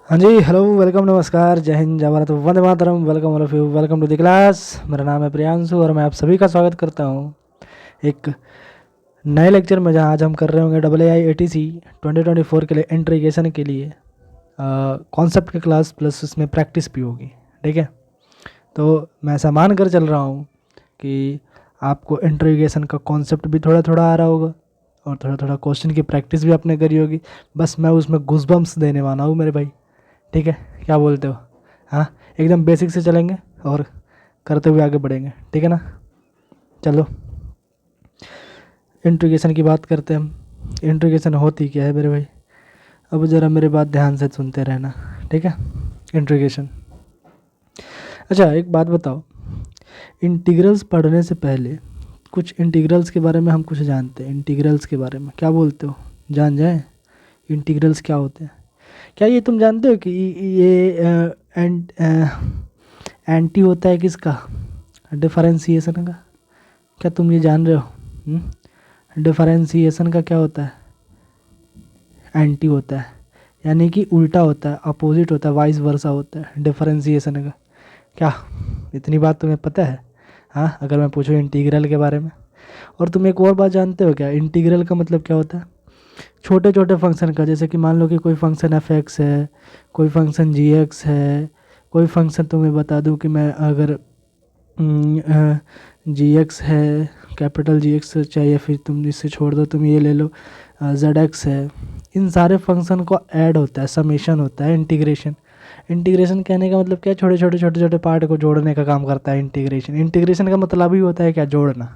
हाँ जी, hello, welcome, नमस्कार, जय हिंद, जय भारत, वंदे मातरम। Welcome all of you, welcome to the class. मेरा नाम है प्रियांशु और मैं आप सभी का स्वागत करता हूँ एक नए लेक्चर में, जहाँ आज हम कर रहे होंगे AAI ATC 2024 के लिए इंट्रीगेशन के लिए कॉन्सेप्ट की क्लास प्लस उसमें प्रैक्टिस भी होगी। ठीक है, तो मैं ऐसा मान कर चल रहा हूँ कि आपको इंट्रीगेशन का कॉन्सेप्ट भी थोड़ा थोड़ा आ रहा होगा और थोड़ा थोड़ा क्वेश्चन की प्रैक्टिस भी आपने करी होगी। बस मैं उसमें गूज़बम्प्स देने वाला हूँ मेरे भाई। ठीक है, क्या बोलते हो? हाँ, एकदम बेसिक से चलेंगे और करते हुए आगे बढ़ेंगे। ठीक है ना? चलो, इंट्रीगेशन की बात करते हैं हम। इंट्रीगेशन होती क्या है मेरे भाई? अब ज़रा मेरे बात ध्यान से सुनते रहना। ठीक है, इंट्रीगेशन। अच्छा, एक बात बताओ, इंटीग्रल्स पढ़ने से पहले कुछ इंटीग्रल्स के बारे में हम कुछ जानते हैं। इंटीग्रल्स के बारे में क्या बोलते हो? जान जाए इंटीग्रल्स क्या होते हैं? क्या ये तुम जानते हो कि ये एंटी होता है किसका? डिफरेंशिएशन का। क्या तुम ये जान रहे हो? डिफरेंशिएशन का क्या होता है? एंटी होता है, यानी कि उल्टा होता है, अपोजिट होता है, वाइस वर्सा होता है डिफरेंशिएशन का। क्या इतनी बात तुम्हें पता है? हाँ, अगर मैं पूछूँ इंटीग्रल के बारे में। और तुम एक और बात जानते हो क्या? इंटीग्रल का मतलब क्या होता है? छोटे छोटे फंक्शन का, जैसे कि मान लो कि कोई फंक्शन एफ एक्स है, कोई फंक्शन जी एक्स है, कोई फंक्शन तुम्हें बता दूं कि मैं अगर जी एक्स है, कैपिटल जी एक्स चाहिए, फिर तुम इससे छोड़ दो, तुम ये ले लो जेड एक्स है। इन सारे फंक्शन को ऐड होता है, समेशन होता है इंटीग्रेशन। इंटीग्रेशन कहने का मतलब क्या है? छोटे छोटे छोटे छोटे पार्ट को जोड़ने का काम करता है इंटीग्रेशन। इंटीग्रेशन का मतलब ही होता है क्या? जोड़ना।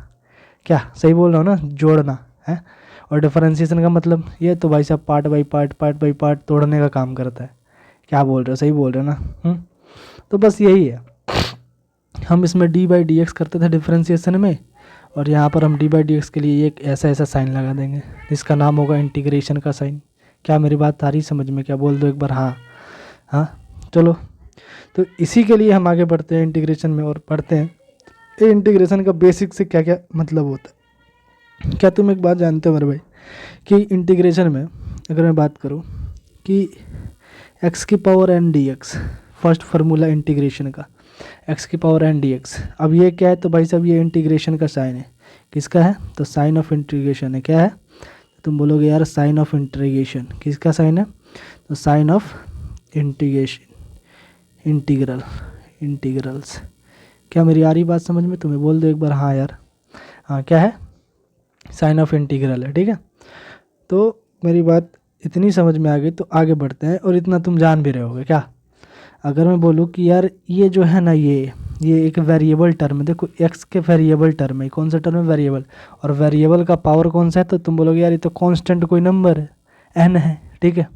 क्या सही बोल रहा हूँ ना? जोड़ना है। और डिफरेंशिएशन का मतलब ये तो भाई साहब part by part, part by part तोड़ने का काम करता है। क्या बोल रहे हो? सही बोल रहे हो ना? तो बस यही है। हम इसमें डी बाई डी एक्स करते थे डिफरेंशिएशन में, और यहाँ पर हम डी बाई डी एक्स के लिए एक ऐसा ऐसा साइन लगा देंगे जिसका नाम होगा इंटीग्रेशन का साइन। क्या मेरी बात आ रही समझ में? क्या बोल दो एक बार हाँ। हाँ, चलो, तो इसी के लिए हम आगे बढ़ते हैं इंटीग्रेशन में और पढ़ते हैं इंटीग्रेशन का बेसिक से क्या क्या मतलब होता है। क्या तुम एक बात जानते हो मेरे भाई कि इंटीग्रेशन में अगर मैं बात करूँ कि एक्स की power n d x, first formula integration का, एक्स की पावर एन डी एक्स। अब ये क्या है? तो भाई साहब ये इंटीग्रेशन का साइन है। किसका है? तो साइन ऑफ इंटीग्रेशन है। क्या है? तुम बोलोगे यार साइन ऑफ इंटीग्रेशन किसका साइन है? तो sign of integration, integral, integrals. क्या मेरी आ रही बात समझ में? तुम्हें बोल दो एक बार हाँ यार। हाँ, क्या है? साइन ऑफ इंटीग्रल है। ठीक है, तो मेरी बात इतनी समझ में आ गई तो आगे बढ़ते हैं। और इतना तुम जान भी रहे होगे क्या? अगर मैं बोलूँ कि यार ये जो है ना, ये एक वेरिएबल टर्म है। देखो, एक्स के वेरिएबल टर्म है। कौन सा टर्म है? वेरिएबल। और वेरिएबल का पावर कौन सा है? तो तुम बोलोगे यार ये तो कांस्टेंट कोई नंबर है, एन है। ठीक है,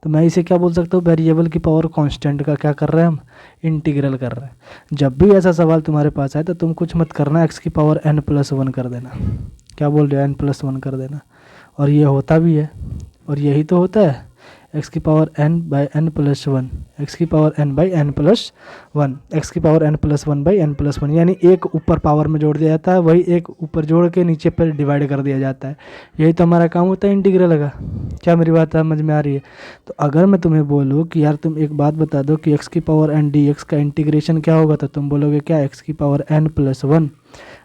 तो मैं इसे क्या बोल सकता हूँ? वेरिएबल की पावर कांस्टेंट का क्या कर रहे हैं हम? इंटीग्रल कर रहे हैं। जब भी ऐसा सवाल तुम्हारे पास आए तो तुम कुछ मत करना, एक्स की पावर एन प्लस वन कर देना। क्या बोल रहे हो? एन प्लस वन कर देना। और ये होता भी है, और यही तो होता है, एक्स की power n by n plus one, x की power n by n plus one, x की power n plus one by n plus one. यानी एक ऊपर पावर में जोड़ दिया जाता है, वही एक ऊपर जोड़ के नीचे पर डिवाइड कर दिया जाता है। यही तो हमारा काम होता है इंटीग्रल का। क्या मेरी बात समझ में आ रही है? तो अगर मैं तुम्हें बोलूँ कि यार तुम एक बात बता दो कि एक्स की पावर एन डी एक्स का इंटीग्रेशन क्या होगा, तो तुम बोलोगे क्या? एक्स की power n plus one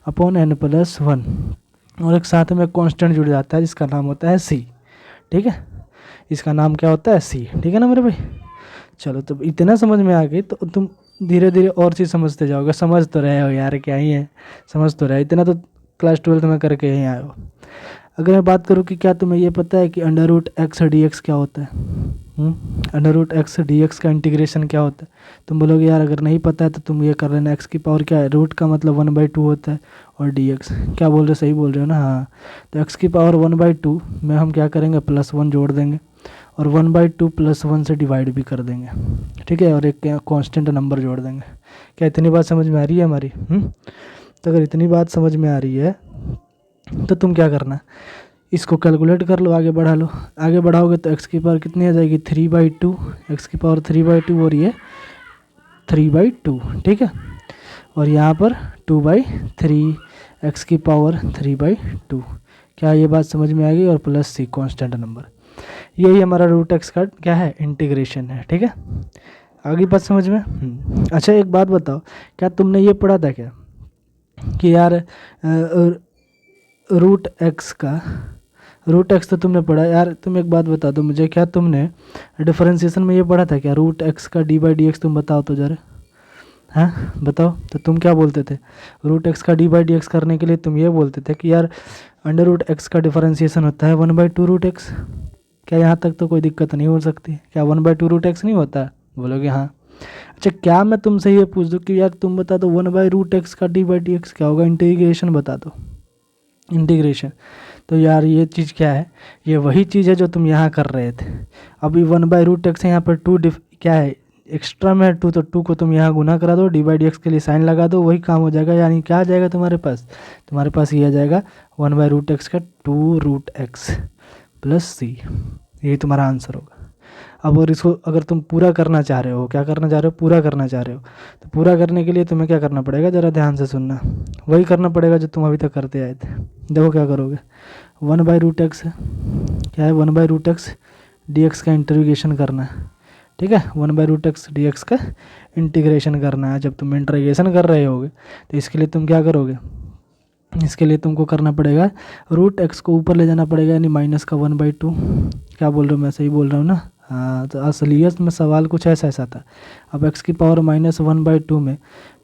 upon n plus one, और एक साथ में कांस्टेंट जुड़ जाता है जिसका नाम होता है सी। ठीक है, इसका नाम क्या होता है? सी। ठीक है ना मेरे भाई? चलो, तो इतना समझ में आ गई तो तुम धीरे धीरे और चीज़ समझते जाओगे। समझ तो रहे हो यार, क्या ही है, समझ तो रहे, इतना तो क्लास 12th में करके यहीं आए हो। अगर मैं बात करूँ कि क्या तुम्हें ये पता है कि under root x d x क्या होता है? Under root x d x का इंटीग्रेशन क्या होता है? तुम बोलोगे यार अगर नहीं पता है तो तुम ये कर लेना, एक्स की पावर क्या है? रूट का मतलब 1/2 होता है, और डी एक्स। क्या बोल रहे हो? सही बोल रहे हो ना? हाँ, तो एक्स की पावर 1/2 में हम क्या करेंगे? प्लस वन जोड़ देंगे, और 1/2 प्लस वन से डिवाइड भी कर देंगे। ठीक है, और एक कांस्टेंट नंबर जोड़ देंगे। क्या इतनी बात समझ में आ रही है हमारी? तो अगर इतनी बात समझ में आ रही है तो तुम क्या करना, इसको कैलकुलेट कर लो, आगे बढ़ा लो। आगे बढ़ाओगे तो एक्स की पावर कितनी आ जाएगी? 3/2, एक्स की पावर 3/2, और ये 3/2। ठीक है, और यहाँ पर 2/3, एक्स की पावर 3/2। क्या ये बात समझ में आ गई? और प्लस सी कांस्टेंट नंबर। यही हमारा रूट एक्स का क्या है, इंटीग्रेशन है। ठीक है, आगे बात समझ में। अच्छा एक बात बताओ, क्या तुमने ये पढ़ा था क्या कि यार रूट एक्स तो तुमने पढ़ा यार, तुम एक बात बता दो मुझे, क्या तुमने डिफरेंशिएशन में ये पढ़ा था क्या, रूट एक्स का डी बाई डी एक्स, तुम बताओ तो जरा, हाँ बताओ तो तुम क्या बोलते थे, रूट एक्स का डी बाई डी एक्स करने के लिए तुम ये बोलते थे कि यार अंडर रूट एक्स का डिफरेंशिएशन होता है 1/2 रूट एक्स। क्या यहाँ तक तो कोई दिक्कत नहीं हो सकती, क्या 1/2 रूट एक्स नहीं होता है, बोलोगे हाँ। अच्छा क्या मैं तुमसे ये पूछ दूँ कि यार तुम बता दो 1/रूट एक्स का डी बाई डी एक्स क्या होगा, इंटीग्रेशन बता दो, इंटीग्रेशन। तो यार ये चीज़ क्या है, ये वही चीज़ है जो तुम यहाँ कर रहे थे। अभी 1/रूट एक्स है, यहाँ पर क्या है एक्स्ट्रा में 2, तो 2 को तुम यहाँ गुना करा दो, डी बाई डी एक्स के लिए साइन लगा दो, वही काम हो जाएगा। यानी क्या आ जाएगा तुम्हारे पास ये आ जाएगा 1/रूट एक्स का 2 रूट एक्स प्लस सी, यही तुम्हारा आंसर होगा। अब और इसको अगर तुम पूरा करना चाह रहे हो, क्या करना चाह रहे हो, पूरा करना चाह रहे हो, तो पूरा करने के लिए तुम्हें क्या करना पड़ेगा, ज़रा ध्यान से सुनना, वही करना पड़ेगा जो तुम अभी तक करते आए थे। देखो क्या करोगे, 1/रूट एक्स है, क्या है 1/रूट एक्स डी एक्स का इंटीग्रेशन करना है। ठीक है, 1/रूट एक्स डी एक्स का इंटीग्रेशन करना है। जब तुम इंटीग्रेशन कर रहे होगे तो इसके लिए तुम क्या करोगे, इसके लिए तुमको करना पड़ेगा रूट एक्स को ऊपर ले जाना पड़ेगा, यानी माइनस का 1/2। क्या बोल रहा हूँ, मैं सही बोल रहा हूँ ना, हाँ। तो असलियत में सवाल कुछ ऐसा था। अब एक्स की पावर -1/2 में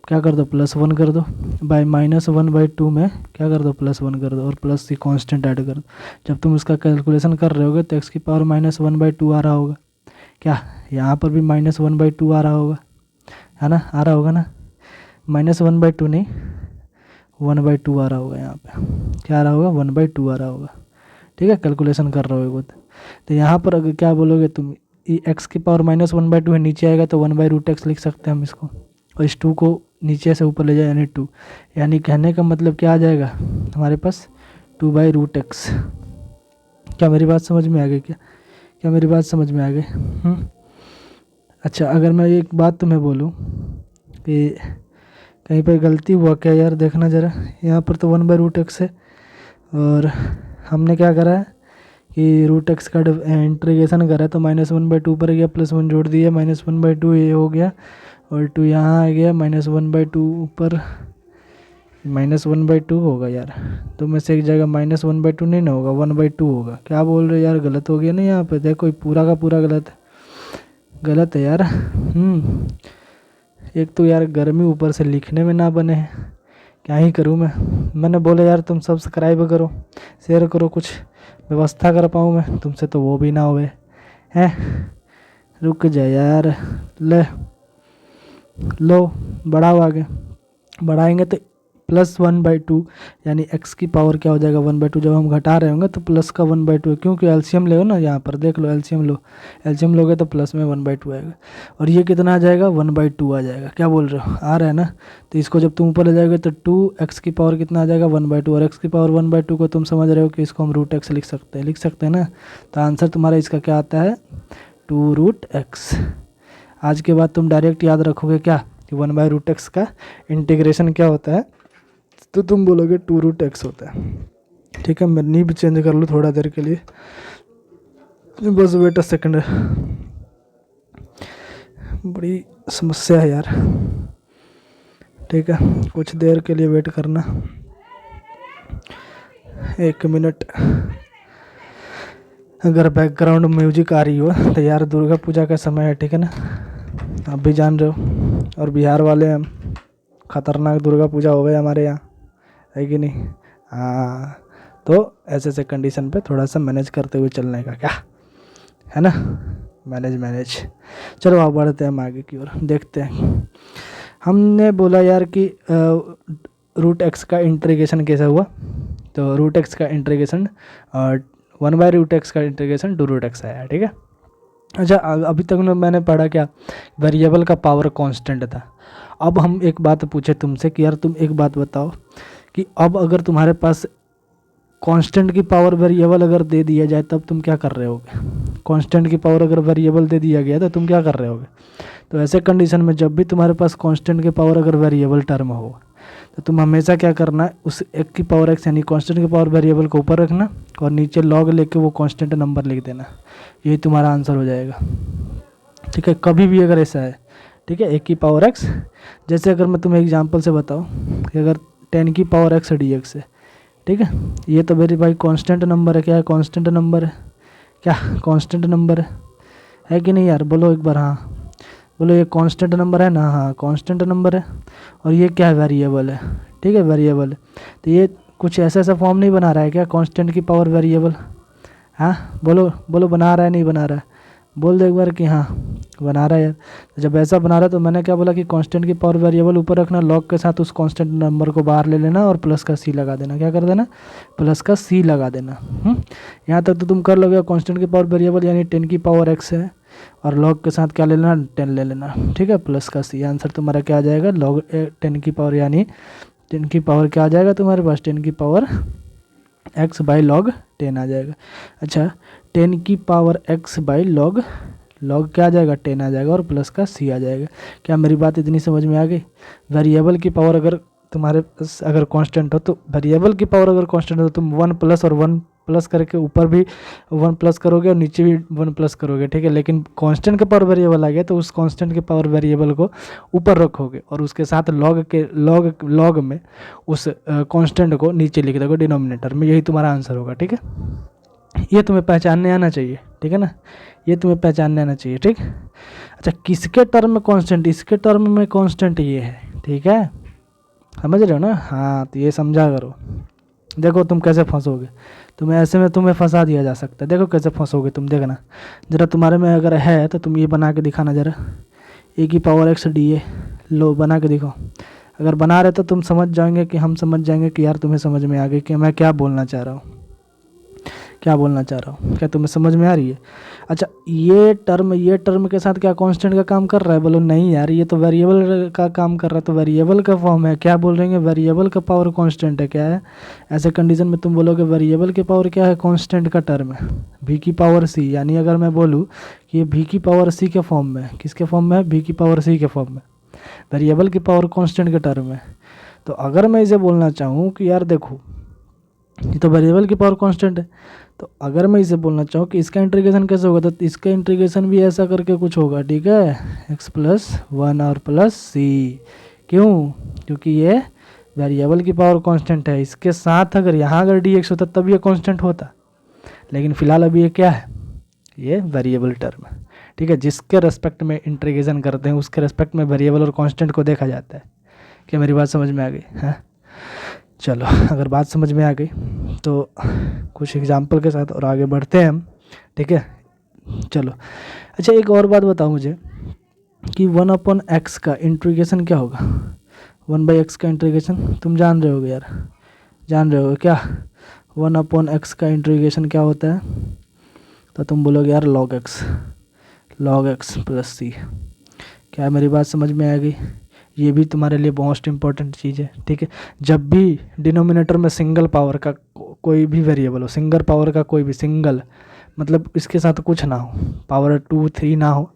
क्या कर दो, +1 कर दो, बाय -1/2 में क्या कर दो, +1 कर दो, और प्लस सी कांस्टेंट ऐड कर दो। जब तुम उसका कैलकुलेशन कर रहे होगे तो एक्स की पावर -1/2 आ रहा होगा, क्या यहाँ पर भी -1/2 आ रहा होगा, है ना, आ रहा होगा ना, -1/2 नहीं 1/2 आ रहा होगा, यहाँ पे क्या आ रहा होगा, 1/2 आ रहा होगा। ठीक है, कैलकुलेशन कर रहे हो तो यहाँ पर अगर क्या बोलोगे तुम, एक्स की पावर -1/2 है, नीचे आएगा तो 1/रूट एक्स लिख सकते हैं हम इसको, और इस 2 को नीचे से ऊपर ले जाए यानी 2, यानी कहने का मतलब क्या आ जाएगा हमारे पास 2/रूट एक्स। क्या मेरी बात समझ में आ गई, क्या मेरी बात समझ में आ गई। अच्छा अगर मैं एक बात तुम्हें बोलूँ कि कहीं पर गलती हुआ क्या यार, देखना ज़रा, यहाँ पर तो 1/रूट एक्स है, और हमने क्या करा है कि रूट एक्स का इंटीग्रेशन करा है, तो -1/2 पर गया, +1 जोड़ दिया, -1/2 ये हो गया, और 2 यहाँ आ गया, -1/2 ऊपर -1/2 होगा यार, तो में से एक जगह -1/2 नहीं ना होगा, 1/2 होगा। क्या बोल रहे यार, गलत हो गया ना यहाँ पे, देखो पूरा का पूरा गलत है यार। एक तो यार गर्मी ऊपर से लिखने में ना बने, क्या ही करूँ मैंने बोला यार तुम सब्सक्राइब करो, शेयर करो, कुछ व्यवस्था कर पाऊँ मैं, तुमसे तो वो भी ना हुए हैं। रुक जाए यार, लो बढ़ाओ, आगे बढ़ाएंगे तो +1/2, यानी x की पावर क्या हो जाएगा 1/2, जब हम घटा रहे होंगे तो प्लस का 1/2, क्योंकि एलसीएम ले ना, यहाँ पर देख लो एलसीएम लोगे तो प्लस में 1/2 आएगा, और ये कितना आ जाएगा 1/2 आ जाएगा। क्या बोल रहे हो, आ रहा है ना, तो इसको जब तुम ऊपर ले जाओगे तो 2x की पावर कितना आ जाएगा 1/2, और x की पावर 1/2 को तुम समझ रहे हो कि इसको हम रूट एक्स लिख सकते हैं ना, तो आंसर तुम्हारा इसका क्या आता है 2 रूट एक्स। आज के बाद तुम डायरेक्ट याद रखोगे क्या कि 1/रूट एक्स का इंटीग्रेशन क्या होता है, तो तुम बोलोगे 2 रूट एक्स होता है। ठीक है, मैं नीब चेंज कर लूँ थोड़ा देर के लिए, बस वेट अ सेकंड, बड़ी समस्या है यार। ठीक है, कुछ देर के लिए वेट करना, 1 मिनट। अगर बैकग्राउंड म्यूजिक आ रही हो तो यार दुर्गा पूजा का समय है, ठीक है ना, आप भी जान रहे हो, और बिहार वाले हम, खतरनाक दुर्गा पूजा हो गए हमारे यहाँ, है कि नहीं। हाँ, तो ऐसे कंडीशन पे थोड़ा सा मैनेज करते हुए चलने का, क्या है ना, मैनेज। चलो आप बढ़ते हैं हम आगे की ओर, देखते हैं। हमने बोला यार कि रूट एक्स का इंटीग्रेशन कैसा हुआ, तो रूट एक्स का इंटीग्रेशन 1/रूट एक्स का इंटीग्रेशन 2 रूट एक्स आया। ठीक है, अच्छा अभी तक मैंने पढ़ा क्या, वेरिएबल का पावर कांस्टेंट था। अब हम एक बात पूछे तुमसे कि यार तुम एक बात बताओ कि अब अगर तुम्हारे पास कांस्टेंट की पावर वेरिएबल अगर दे दिया जाए तब तुम क्या कर रहे होगे, कांस्टेंट की पावर अगर वेरिएबल दे दिया गया तो तुम क्या कर रहे होगे। तो ऐसे कंडीशन में जब भी तुम्हारे पास कांस्टेंट की पावर अगर वेरिएबल टर्म हो तो तुम हमेशा क्या करना है, उस एक की पावर एक्स यानी कांस्टेंट की पावर वेरिएबल को ऊपर रखना और नीचे लॉग लेके वो कांस्टेंट नंबर लिख देना, यही तुम्हारा आंसर हो जाएगा। ठीक है, कभी भी अगर ऐसा है, ठीक है, एक की पावर एक्स, जैसे अगर मैं तुम्हें एग्जांपल से बताऊं कि अगर 10 की पावर एक्स डी एक्स है, ठीक है, ये तो मेरी भाई कांस्टेंट नंबर है। क्या है? कांस्टेंट नंबर है। क्या कांस्टेंट नंबर है कि नहीं यार? बोलो एक बार हाँ, बोलो ये कांस्टेंट नंबर है ना? हाँ कांस्टेंट नंबर है। और ये क्या है? वेरिएबल है। ठीक है, वेरिएबल है। तो ये कुछ ऐसा ऐसा फॉर्म नहीं बना रहा है क्या, कांस्टेंट की पावर वेरिएबल? हाँ बोलो बोलो, बना रहा है नहीं बना रहा है? बोल दो एक बार कि हाँ बना रहा है यार। तो जब ऐसा बना रहा है तो मैंने क्या बोला कि कांस्टेंट की पावर वेरिएबल ऊपर रखना, लॉग के साथ उस कांस्टेंट नंबर को बाहर ले लेना और प्लस का सी लगा देना। क्या कर देना? प्लस का सी लगा देना। यहाँ तक तो तुम कर लोगे। कांस्टेंट की पावर वेरिएबल यानी 10 की पावर एक्स है और लॉग के साथ क्या ले लेना? 10 ले लेना। ठीक है, प्लस का सी। आंसर तुम्हारा क्या आ जाएगा? लॉग 10 की पावर यानी 10 की पावर क्या आ जाएगा तुम्हारे पास? 10 की पावर एक्स बाई लॉग 10 आ जाएगा। अच्छा, 10 की power x by log, log क्या आ जाएगा? 10 आ जाएगा और प्लस का सी आ जाएगा। क्या मेरी बात इतनी समझ में आ गई? वेरिएबल की पावर अगर तुम्हारे पास अगर कांस्टेंट हो, तो वेरिएबल की पावर अगर कांस्टेंट हो तो तुम 1 प्लस और 1 प्लस करके ऊपर भी 1 प्लस करोगे और नीचे भी 1 प्लस करोगे। ठीक है, लेकिन कांस्टेंट के पावर वेरिएबल आ गया तो उस कांस्टेंट के पावर वेरिएबल को ऊपर रखोगे और उसके साथ लॉग में उस कांस्टेंट को नीचे लिख दोगे डिनोमिनेटर में। यही तुम्हारा आंसर होगा। ठीक है, ये तुम्हें पहचानने आना चाहिए। ठीक है ना, ये तुम्हें पहचानने आना चाहिए। ठीक। अच्छा, किसके टर्म में कांस्टेंट? इसके टर्म में कांस्टेंट ये है। ठीक है, समझ रहे हो ना? हाँ, तो ये समझा करो। देखो तुम कैसे फंसोगे, तुम्हें ऐसे में तुम्हें फंसा दिया जा सकता है। देखो कैसे फंसोगे तुम, देखना जरा। तुम्हारे में अगर है तो तुम ये बना के दिखाना जरा, ए की पावर एक्स डी ए। लो बना के दिखाओ। अगर बना रहे तो तुम समझ जाएंगे कि हम समझ जाएंगे कि यार तुम्हें समझ में आ गई कि मैं क्या बोलना चाह रहा हूँ, क्या बोलना चाह रहा हूँ। क्या तुम्हें समझ में आ रही है? अच्छा, ये टर्म के साथ क्या कांस्टेंट का काम कर रहा है? बोलो नहीं यार, ये तो वेरिएबल का काम कर रहा है। तो वेरिएबल का फॉर्म है। क्या बोल रहे हैं? वेरिएबल का पावर कांस्टेंट है। क्या है? ऐसे कंडीशन में तुम बोलोगे वेरिएबल की पावर क्या है? कांस्टेंट का टर्म है, भी की पावर सी। यानी अगर मैं बोलूँ कि ये भी की पावर सी के फॉर्म में, किसके फॉर्म में है? भी की पावर सी के फॉर्म में। वेरिएबल की पावर कांस्टेंट के टर्म है। तो अगर मैं इसे बोलना चाहूँ कि यार देखो, ये तो वेरिएबल की पावर कांस्टेंट है, तो अगर मैं इसे बोलना चाहूँ कि इसका इंटीग्रेशन कैसे होगा, तो इसका इंटीग्रेशन भी ऐसा करके कुछ होगा। ठीक है, एक्स प्लस 1 और प्लस सी। क्यों? क्योंकि ये वेरिएबल की पावर कांस्टेंट है। इसके साथ अगर यहाँ अगर डी एक्स होता तब ये कांस्टेंट होता, लेकिन फिलहाल अभी ये क्या है? ये वेरिएबल टर्म है। ठीक है, जिसके रेस्पेक्ट में इंटीग्रेशन करते हैं उसके रेस्पेक्ट में वेरिएबल और कांस्टेंट को देखा जाता है। क्या मेरी बात समझ में आ गई? हाँ, चलो, अगर बात समझ में आ गई तो कुछ एग्जाम्पल के साथ और आगे बढ़ते हैं हम। ठीक है, चलो। अच्छा, एक और बात बताओ मुझे कि 1/x का इंटीग्रेशन क्या होगा? 1/x का इंटीग्रेशन तुम जान रहे होगे यार, जान रहे हो क्या? 1/x का इंटीग्रेशन क्या होता है? तो तुम बोलोगे यार log x प्लस सी। क्या मेरी बात समझ में आ गई? ये भी तुम्हारे लिए मोस्ट इंपॉर्टेंट चीज़ है। ठीक है, जब भी डिनोमिनेटर में सिंगल पावर का कोई भी वेरिएबल हो, सिंगल पावर का कोई भी, सिंगल मतलब इसके साथ कुछ ना हो, पावर 2 3 ना हो,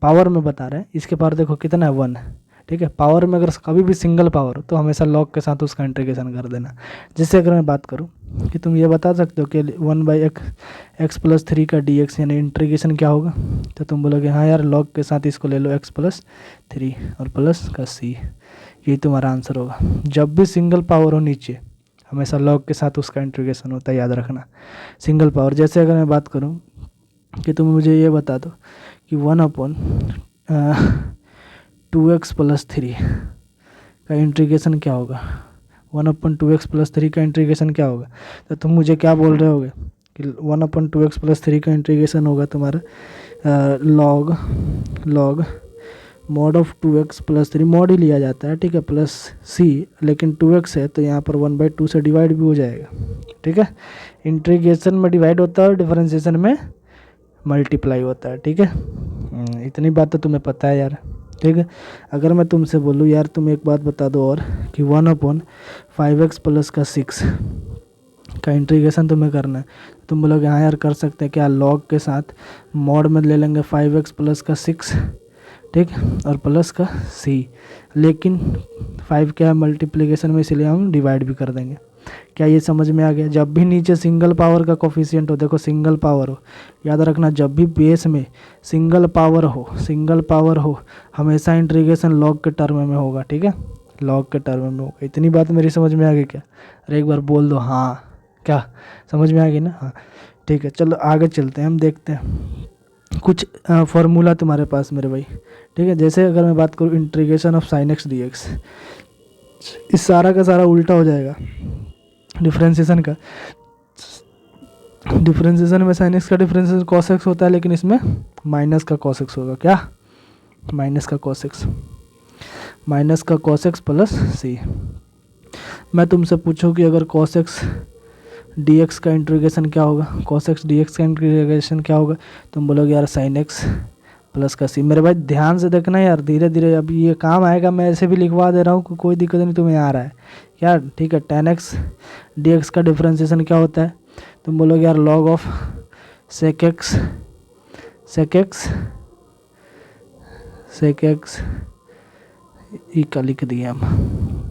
पावर में बता रहे हैं। इसके पावर देखो कितना है? 1 है। ठीक है, पावर में अगर कभी भी सिंगल पावर हो तो हमेशा लॉग के साथ उसका इंटीग्रेशन कर देना। जैसे अगर मैं बात करूँ कि तुम ये बता सकते हो कि 1/x प्लस 3 का dx यानी इंटीग्रेशन क्या होगा, तो तुम बोलोगे हाँ यार, लॉग के साथ इसको ले लो x प्लस 3 और प्लस का c। यही तुम्हारा आंसर होगा। जब भी सिंगल पावर हो नीचे, हमेशा लॉग के साथ उसका इंटीग्रेशन होता है, याद रखना। सिंगल पावर, जैसे अगर मैं बात करूँ कि तुम मुझे ये बता दो कि 1/2x प्लस 3 का इंटीग्रेशन क्या होगा? 1/2x प्लस 3 का इंटीग्रेशन क्या होगा? तो तुम मुझे क्या बोल रहे होगे कि 1/2x प्लस 3 का इंटीग्रेशन होगा तुम्हारा log mod of 2x plus 3, mod ही लिया जाता है। ठीक है, प्लस c, लेकिन 2x है तो यहाँ पर 1/2 से डिवाइड भी हो जाएगा। ठीक है, इंटीग्रेशन में डिवाइड होता है और डिफरेंशिएशन में मल्टीप्लाई होता है। ठीक है, इतनी बात तो तुम्हें पता है यार। ठीक है, अगर मैं तुमसे बोलूँ यार तुम एक बात बता दो और कि 1/5x प्लस का 6 का इंटीग्रेशन तुम्हें करना है, तुम बोलोगे हाँ यार कर सकते हैं। क्या? लॉग के साथ मॉड में ले लेंगे 5x प्लस का 6 ठीक है, और प्लस का सी। लेकिन 5 क्या है मल्टीप्लिकेशन में, इसलिए हम डिवाइड भी कर देंगे। क्या ये समझ में आ गया? जब भी नीचे सिंगल पावर का कोफिशिएंट हो, देखो सिंगल पावर हो, याद रखना जब भी बेस में सिंगल पावर हो हमेशा इंटीग्रेशन लॉग के टर्म में होगा। ठीक है, लॉग के टर्म में होगा। इतनी बात मेरी समझ में आ गई क्या? अरे एक बार बोल दो हाँ। क्या समझ में आ गई ना? हाँ ठीक है, चलो आगे चलते हैं, हम देखते हैं कुछ फॉर्मूला तुम्हारे पास मेरे भाई। ठीक है, जैसे अगर मैं बात करूँ integration of sine x d x, इस सारा का सारा उल्टा हो जाएगा डिफ्रेंसिएशन का। डिफ्रेंसिएशन में साइन एक्स का डिफ्रेंसिएशन कॉस एक्स होता है, लेकिन इसमें माइनस का कॉस एक्स होगा। क्या? माइनस का कॉस एक्स, माइनस का कॉस एक्स प्लस सी। मैं तुमसे पूछूं कि अगर कॉस एक्स डी एक्स का इंटीग्रेशन क्या होगा, कॉस एक्स डी एक्स का इंटीग्रेशन क्या होगा, तुम बोलोगे यार साइन एक्स प्लस का सी। मेरे भाई ध्यान से देखना यार, धीरे धीरे अब ये काम आएगा, मैं ऐसे भी लिखवा दे रहा हूँ, कोई दिक्कत नहीं, तुम्हें आ रहा है क्या? ठीक है, टेन एक्स डी एक्स का डिफ्रेंसिएशन क्या होता है, तुम बोलोगे यार log of sec x e का लिख दिए हम,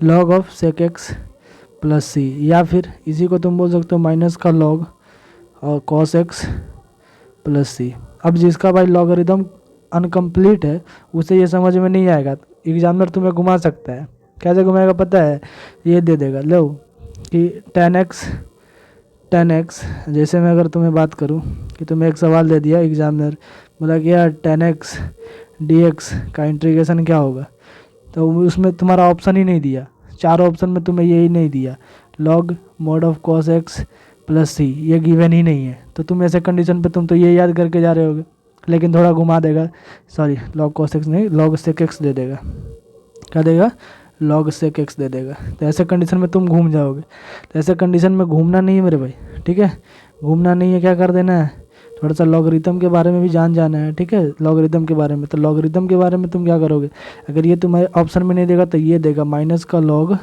log of sec x plus c, या फिर इसी को तुम बोल सकते हो माइनस का लॉग और कॉस एक्स प्लस सी। अब जिसका भाई लॉगरिदम अनकम्प्लीट है उसे ये समझ में नहीं आएगा, एग्जामिनर तुम्हें घुमा सकता है। कैसे घुमाएगा पता है? ये दे देगा, लो कि टेन एक्स, जैसे मैं अगर तुम्हें बात करूं कि तुम्हें एक सवाल दे दिया एग्जामिनर, बोला कि यार टेन एक्स डी एक्स का इंटीग्रेशन क्या होगा, तो उसमें तुम्हारा ऑप्शन ही नहीं दिया, चारों ऑप्शन में तुम्हें यही नहीं दिया, log mod of cos x plus c, ये गिवन ही नहीं है, तो तुम ऐसे कंडीशन पे तुम तो ये याद करके जा रहे होगे, लेकिन थोड़ा घुमा देगा, सॉरी लॉग कॉस एक्स नहीं, लॉग सेक एक्स दे देगा। क्या देगा? लॉग सेक एक्स दे देगा। तो ऐसे कंडीशन में तुम घूम जाओगे। तो ऐसे कंडीशन में घूमना नहीं है मेरे भाई, ठीक है, घूमना नहीं है। क्या कर देना है, थोड़ा सा लॉगरिथम के बारे में भी जाना है। ठीक है, लॉगरिथम के बारे में, तो लॉगरिथम के बारे में तुम क्या करोगे, अगर ये तुम्हारे ऑप्शन में नहीं देगा तो ये देगा माइनस का लॉग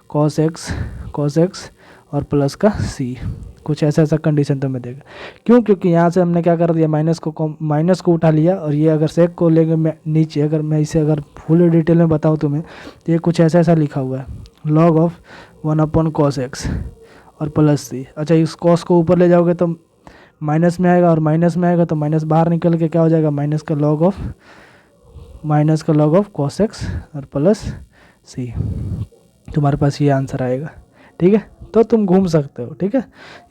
कॉस एक्स और प्लस का सी, कुछ ऐसा कंडीशन तुम्हें देगा। क्यों? क्योंकि यहाँ से हमने क्या कर दिया, माइनस को उठा लिया, और ये अगर सेक को लेकर मैं नीचे, अगर मैं इसे अगर फुल डिटेल में बताऊँ तुम्हें, तो ये कुछ ऐसा लिखा हुआ है, लॉग ऑफ 1 कॉस एक्स और प्लस सी। अच्छा, इस कॉस को ऊपर ले जाओगे तो माइनस में आएगा, और माइनस में आएगा तो माइनस बाहर निकल के क्या हो जाएगा, माइनस का लॉग ऑफ कॉस एक्स और प्लस सी। तुम्हारे पास ये आंसर आएगा। ठीक है, तो तुम घूम सकते हो। ठीक है,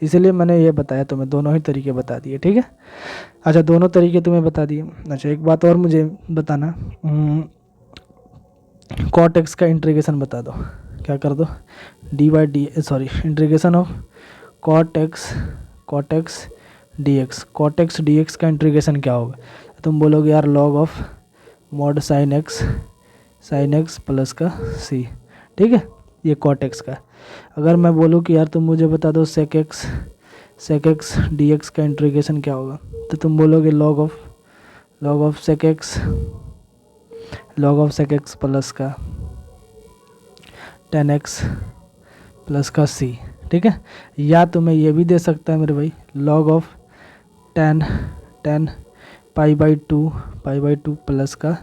इसलिए मैंने ये बताया तुम्हें, दोनों ही तरीके बता दिए। ठीक है, अच्छा दोनों तरीके तुम्हें बता दिए। अच्छा एक बात और मुझे बताना, कॉट एक्स का इंटीग्रेशन बता दो। क्या कर दो, integration of cot x d x का इंटीग्रेशन क्या होगा, तुम बोलोगे यार log of mod sine x plus का सी। ठीक है, ये कॉट एक्स का। अगर मैं बोलूँ कि यार तुम मुझे बता दो सेक एक्स डी एक्स का इंटीग्रेशन क्या होगा, तो तुम बोलोगे log of sec x plus का टेन एक्स प्लस का सी। ठीक है, या तुम्हें ये भी दे सकता है मेरे भाई, log of ten pi by two plus का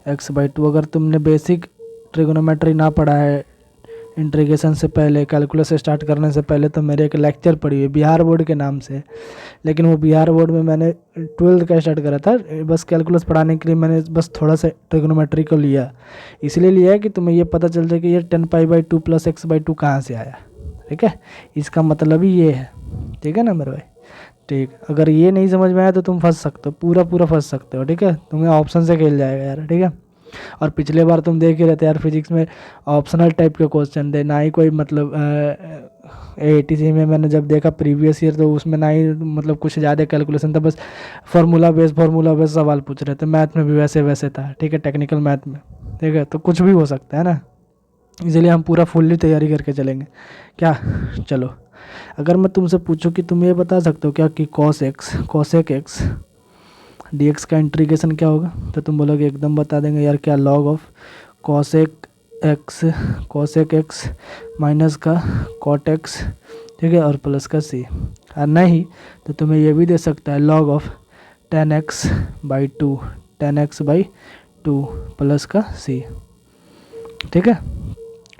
एक्स बाई टू। अगर तुमने बेसिक ट्रिगोनोमेट्री ना पढ़ा है इंटीग्रेशन से पहले, कैलकुलस स्टार्ट करने से पहले, तो मेरे एक लेक्चर पढ़ी है बिहार बोर्ड के नाम से, लेकिन वो बिहार बोर्ड में मैंने 12th का स्टार्ट करा था, बस कैलकुलस पढ़ाने के लिए मैंने बस थोड़ा सा ट्रिगोनोमेट्री को लिया, इसलिए लिया है कि तुम्हें ये पता चल जाए कि ये 10π/2 प्लस x/2 कहाँ से आया। ठीक है, इसका मतलब ही ये है। ठीक है ना मेरे भाई? ठीक, अगर ये नहीं समझ में आया तो तुम फंस सकते हो, पूरा फंस सकते हो। ठीक है, तुम्हें ऑप्शन से खेल जाएगा यार। ठीक है, और पिछले बार तुम देख ही रहते यार, फिजिक्स में ऑप्शनल टाइप के क्वेश्चन थे, ना ही कोई मतलब ATC में मैंने जब देखा प्रीवियस ईयर, तो उसमें ना ही मतलब कुछ ज़्यादा कैलकुलेशन था, बस फार्मूला बेस सवाल पूछ रहे थे। मैथ में भी वैसे था। ठीक है, टेक्निकल मैथ में। ठीक है, तो कुछ भी हो सकता है ना, इसलिए हम पूरा फुल्ली तैयारी करके चलेंगे। क्या? चलो, अगर मैं तुमसे पूछूं कि तुम ये बता सकते हो क्या कि कॉसेक एक्स डी एक्स का इंटीग्रेशन क्या होगा, तो तुम बोलोगे एकदम बता देंगे यार, क्या log of cosec x minus का कॉट एक्स। ठीक है, और प्लस का सी। और नहीं तो तुम्हें ये भी दे सकता है लॉग ऑफ 10x/2 2 प्लस का c, ठीक है,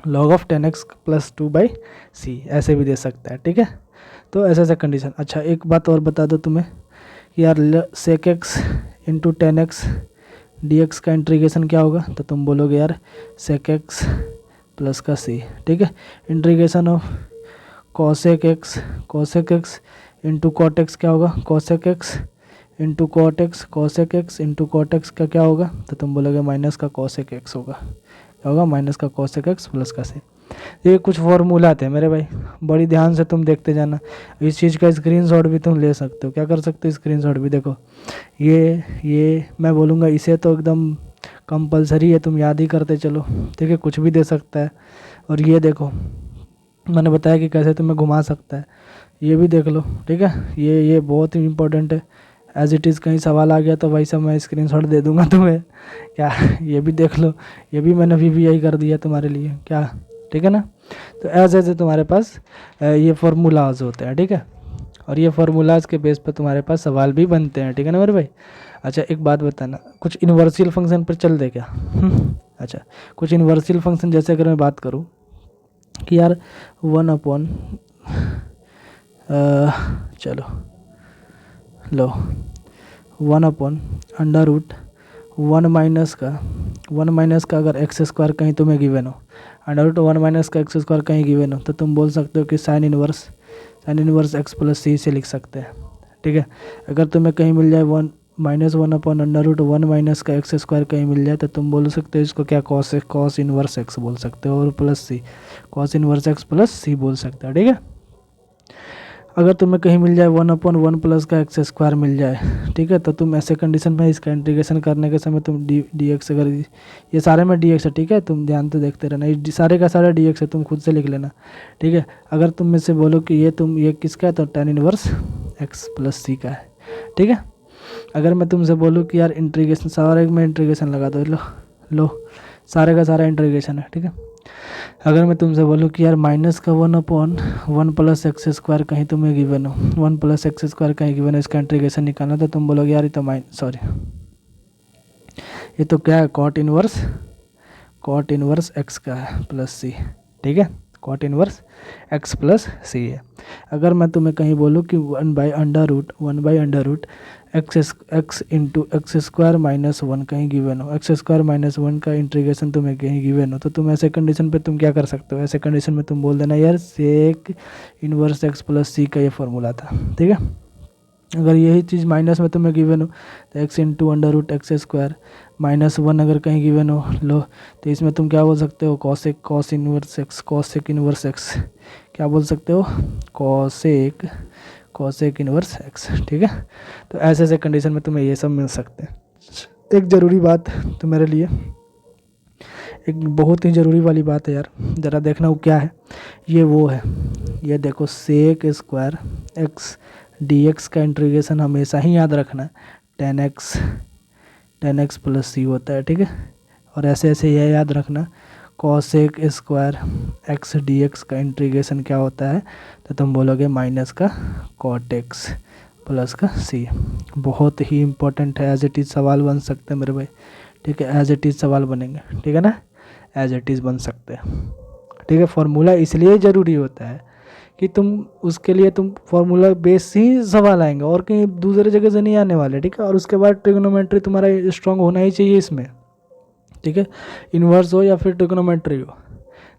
log of 10x plus 2/c ऐसे भी दे सकता है, ठीक है। तो ऐसा ऐसा कंडीशन। अच्छा एक बात और बता दो तुम्हें कि यार sec x into 10x dx का इंटीग्रेशन क्या होगा, तो तुम बोलोगे यार sec x प्लस का c, ठीक है। Integration of cosec x into cot x क्या होगा, cosec x into cot x into cot x का क्या होगा, तो तुम बोलोगे माइनस का cosec x होगा, क्या होगा, माइनस का cosec x प्लस का c। ये कुछ फॉर्मूला थे मेरे भाई, बड़ी ध्यान से तुम देखते जाना। इस चीज़ का स्क्रीनशॉट भी तुम ले सकते हो, क्या कर सकते हो, स्क्रीनशॉट भी। देखो ये मैं बोलूँगा इसे तो एकदम कंपलसरी है, तुम याद ही करते चलो, ठीक है, कुछ भी दे सकता है। और ये देखो मैंने बताया कि कैसे तुम्हें घुमा सकता है, ये भी देख लो, ठीक है। ये बहुत ही इंपॉर्टेंट है। एज इट इज़ कहीं सवाल आ गया तो भाई साहब मैं स्क्रीनशॉट दे दूंगा तुम्हें, क्या ये भी देख लो, ये भी मैंने VBI कर दिया तुम्हारे लिए, क्या, ठीक है ना। तो ऐसे तुम्हारे पास ये फार्मूलाज होते हैं, ठीक है, और ये फार्मूलाज के बेस पर तुम्हारे पास सवाल भी बनते हैं, ठीक है ना मेरे भाई। अच्छा एक बात बताना, कुछ इन्वर्सियल फंक्शन पर चल दे क्या। अच्छा कुछ इन्वर्सियल फंक्शन जैसे अगर मैं बात करूँ कि यार 1 अपॉन चलो लो 1 अपॉन अंडर रूट 1 माइनस का अगर एक्स स्क्वायर कहीं तुम्हें गिवन हो, अंडर रूट 1 माइनस का एक्स स्क्वायर कहीं गिवन हो, तो तुम बोल सकते हो कि साइन इनवर्स एक्स प्लस सी से लिख सकते हैं, ठीक है। अगर तुम्हें कहीं मिल जाए 1 अपॉन अंडर रूट 1 माइनस का एक्स स्क्वायर कहीं मिल जाए, तो तुम बोल सकते हो इसको क्या, कॉस इनवर्स एक्स बोल सकते हो, और प्लस सी, कॉस इनवर्स एक्स प्लस सी बोल सकते हो, ठीक है। अगर तुम्हें कहीं मिल जाए 1 अपॉन 1 प्लस का एक्स स्क्वायर मिल जाए, ठीक है, तो तुम ऐसे कंडीशन में इसका इंटीग्रेशन करने के समय तुम डी एक्स, अगर ये सारे में डी एक्स है, ठीक है, तुम ध्यान तो देखते रहना, ये सारे का सारा डी एक्स है, तुम खुद से लिख लेना, ठीक है। अगर तुम में से बोलो कि ये किसका है, तो tan इनवर्स एक्स प्लस सी का है, ठीक है। अगर मैं तुमसे बोलूँ कि यार इंटीग्रेशन, सारे में इंटीग्रेशन लगा दो, लो सारे का सारा इंटीग्रेशन है, ठीक है। अगर मैं तुमसे बोलूँ कि यार माइनस का 1 अपॉन 1 प्लस एक्स स्क्वायर कहीं तुम्हें गिवन हो, 1 प्लस एक्स स्क्वायर कहीं गिवन हो, इसका इंटीग्रेशन निकालना, तो तुम बोलोगे यार ये तो ये तो क्या है, कॉट इनवर्स एक्स का है प्लस सी, ठीक है, cot inverse x plus C है। अगर मैं तुम्हें कहीं बोलूँ कि 1 by under root x into x square minus 1 कहीं गिवन हो, एक्स स्क्वायर माइनस 1 का इंटीग्रेशन तुम्हें कहीं गिवन हो, तो तुम ऐसे कंडीशन पे तुम क्या कर सकते हो, ऐसे कंडीशन में तुम बोल देना यार सेक इनवर्स एक्स प्लस सी का ये फॉर्मूला था, ठीक है। अगर यही चीज़ माइनस में तुम्हें गिवन हो, तो x into under root x square minus 1 अगर कहीं गिवन हो, लो, तो इसमें तुम क्या बोल सकते हो, कॉस इनवर्स एक्स क्या बोल सकते हो, कॉसेक इनवर्स एक्स, ठीक है। तो ऐसे ऐसे कंडीशन में तुम्हें ये सब मिल सकते हैं। एक ज़रूरी बात तो मेरे लिए, एक बहुत ही ज़रूरी वाली बात है यार, ज़रा देखना वो क्या है, वो है, ये देखो सेक स्क्वायर एक्स dx का इंटीग्रेशन हमेशा ही याद रखना, 10x प्लस सी होता है, ठीक है। और ऐसे ऐसे यह याद रखना कॉसेक स्क्वायर एक्स dx का इंटीग्रेशन क्या होता है, तो तुम बोलोगे माइनस का कॉट एक्स प्लस का सी। बहुत ही इंपॉर्टेंट है, एज इट इज़ सवाल बन सकते हैं मेरे भाई, ठीक है, एज इट इज़ सवाल बनेंगे, ठीक है ना, एज इट इज़ बन सकते हैं, ठीक है। फार्मूला इसलिए ज़रूरी होता है कि तुम उसके लिए तुम फार्मूला बेस ही सवाल आएंगे, और कहीं दूसरे जगह से नहीं आने वाले, ठीक है। और उसके बाद ट्रिग्नोमेट्री तुम्हारा स्ट्रांग होना ही चाहिए इसमें, ठीक है, इन्वर्स हो या फिर ट्रिग्नोमेट्री हो,